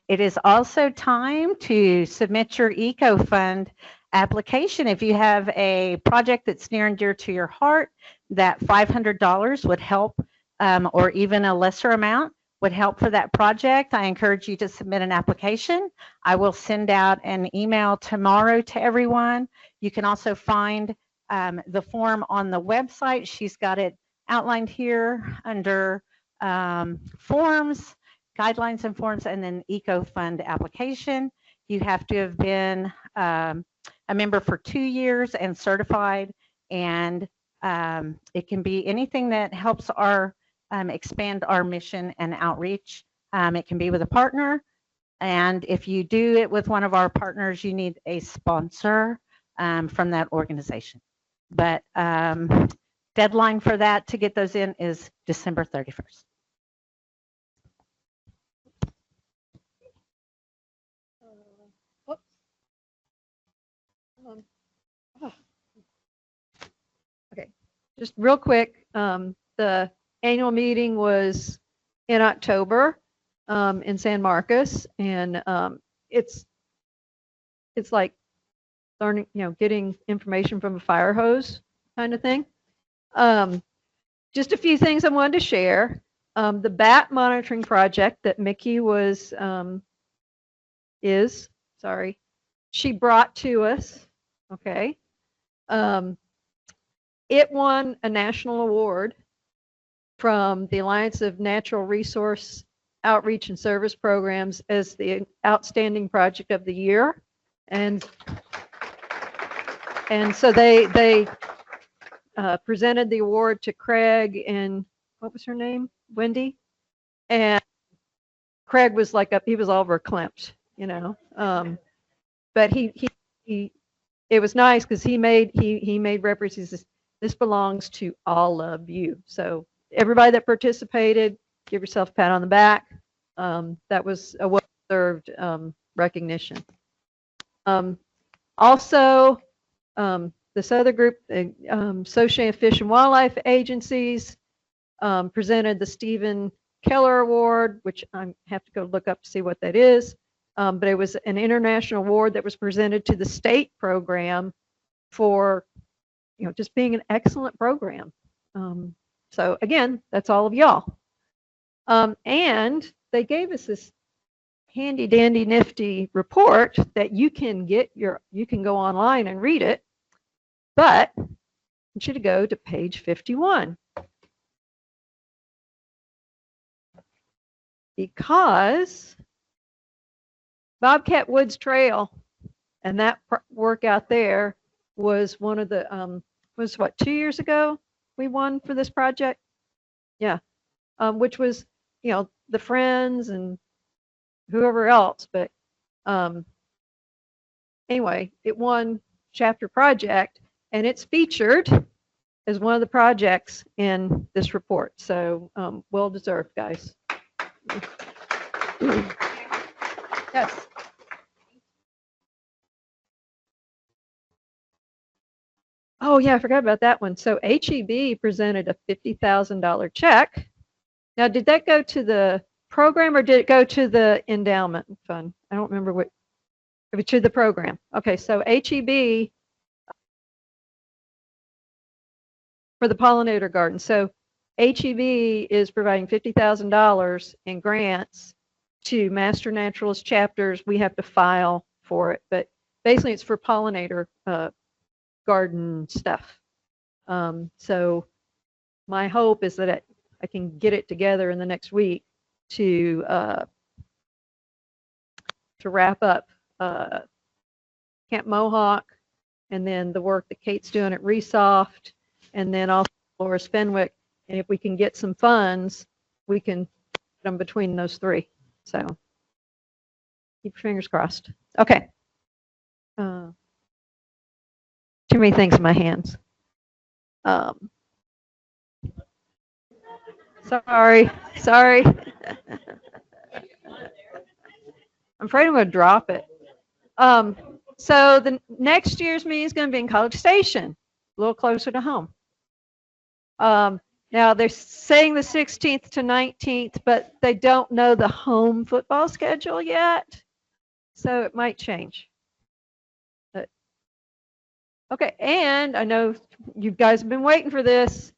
It is also time to submit your Eco Fund application. If you have a project that's near and dear to your heart, that $500 would help, or even a lesser amount would help for that project. I encourage you to submit an application. I will send out an email tomorrow to everyone. You can also find the form on the website. She's got it outlined here under forms, guidelines and forms, and then Eco Fund application. You have to have been a member for 2 years and certified, and it can be anything that helps our expand our mission and outreach. It can be with a partner, and if you do it with one of our partners, you need a sponsor from that organization. But deadline for that to get those in is December 31st. Whoops. Oh. Okay, just real quick, the annual meeting was in October in San Marcos, and it's like learning, getting information from a fire hose kind of thing. Just a few things I wanted to share. The bat monitoring project that Mickey she brought to us, okay. It won a national award from the Alliance of Natural Resource Outreach and Service Programs as the Outstanding Project of the Year. And so they presented the award to Craig and what was her name? Wendy. And Craig was he was all verklempt, but it was nice because he made references. This belongs to all of you. So everybody that participated, give yourself a pat on the back. That was a well-deserved recognition. Also, this other group, Associated Fish and Wildlife Agencies, presented the Stephen Keller Award, which I have to go look up to see what that is. But it was an international award that was presented to the state program for, just being an excellent program. So again, that's all of y'all. And they gave us this handy dandy nifty report that you can go online and read it, but I want you to go to page 51. Because Bobcat Woods Trail and that work out there was one of the, was what, 2 years ago we won for this project? Yeah. Which was, the friends and whoever else. But anyway, it won chapter project and it's featured as one of the projects in this report. So well deserved, guys. Yes. Oh yeah, I forgot about that one. So HEB presented a $50,000 check. Now, did that go to the program or did it go to the endowment fund? I don't remember what. To the program. Okay, so HEB for the pollinator garden. So HEB is providing $50,000 in grants to Master Naturalist chapters. We have to file for it, but basically it's for pollinator garden stuff. So my hope is that I can get it together in the next week to wrap up Camp Mohawk, and then the work that Kate's doing at Resoft, and then also Laura's Fenwick. And if we can get some funds, we can put them between those three. So keep your fingers crossed. Okay. Too many things in my hands. Sorry. I'm afraid I'm going to drop it. So the next year's meeting is going to be in College Station, a little closer to home. Now they're saying the 16th to 19th, but they don't know the home football schedule yet. So it might change. But, okay, and I know you guys have been waiting for this.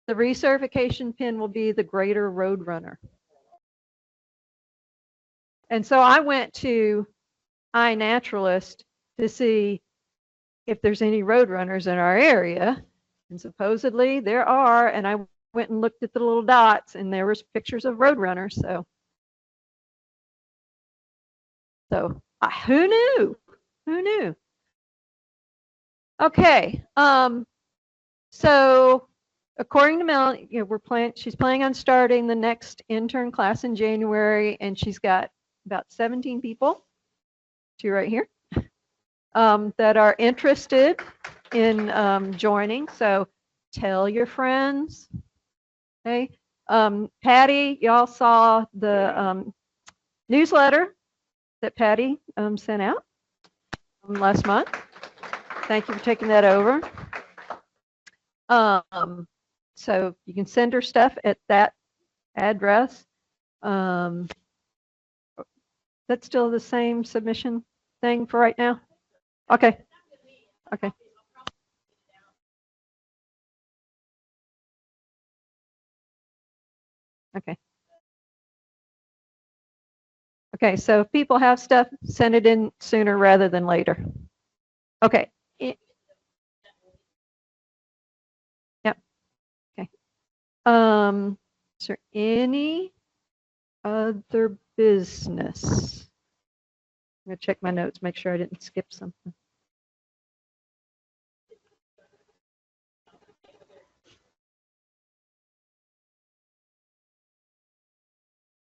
The recertification pin will be the Greater Roadrunner. And so I went to iNaturalist to see if there's any Roadrunners in our area. And supposedly there are, and I went and looked at the little dots and there was pictures of Roadrunners. So who knew? Who knew? Okay. So according to Mel, she's planning on starting the next intern class in January, and she's got about 17 people, to right here, that are interested in joining. So tell your friends. Okay. Patty, y'all saw the newsletter that Patty sent out last month. Thank you for taking that over. So you can send her stuff at that address. That's still the same submission thing for right now? Okay. Okay. Okay. Okay, so if people have stuff, send it in sooner rather than later. Okay. Yep. Okay. Is there any other business? I'm gonna check my notes, make sure I didn't skip something.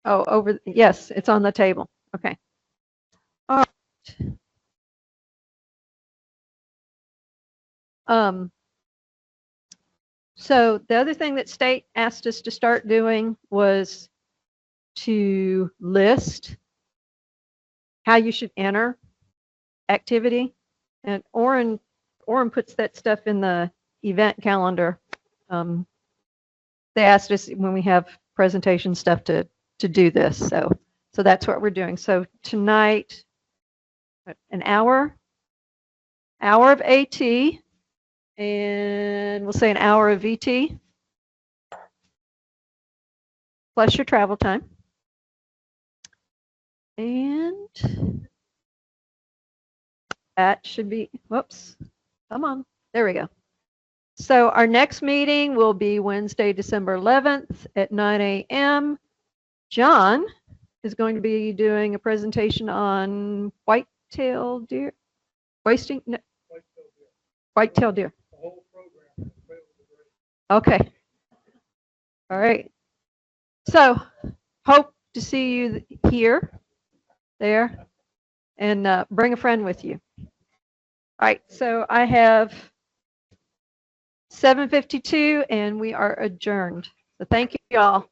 Oh, yes, it's on the table. Okay. All right. So the other thing that state asked us to start doing was to list how you should enter activity. And Orrin puts that stuff in the event calendar. They asked us when we have presentation stuff to do this. So that's what we're doing. So tonight, an hour of AT, and we'll say an hour of VT, plus your travel time. And that should be, whoops, come on, there we go. So our next meeting will be Wednesday, December 11th at 9 a.m. John is going to be doing a presentation on white-tailed deer, white-tailed deer. Okay. All right. So hope to see you here, there, and bring a friend with you. All right. So I have 7:52 and we are adjourned. So thank you all.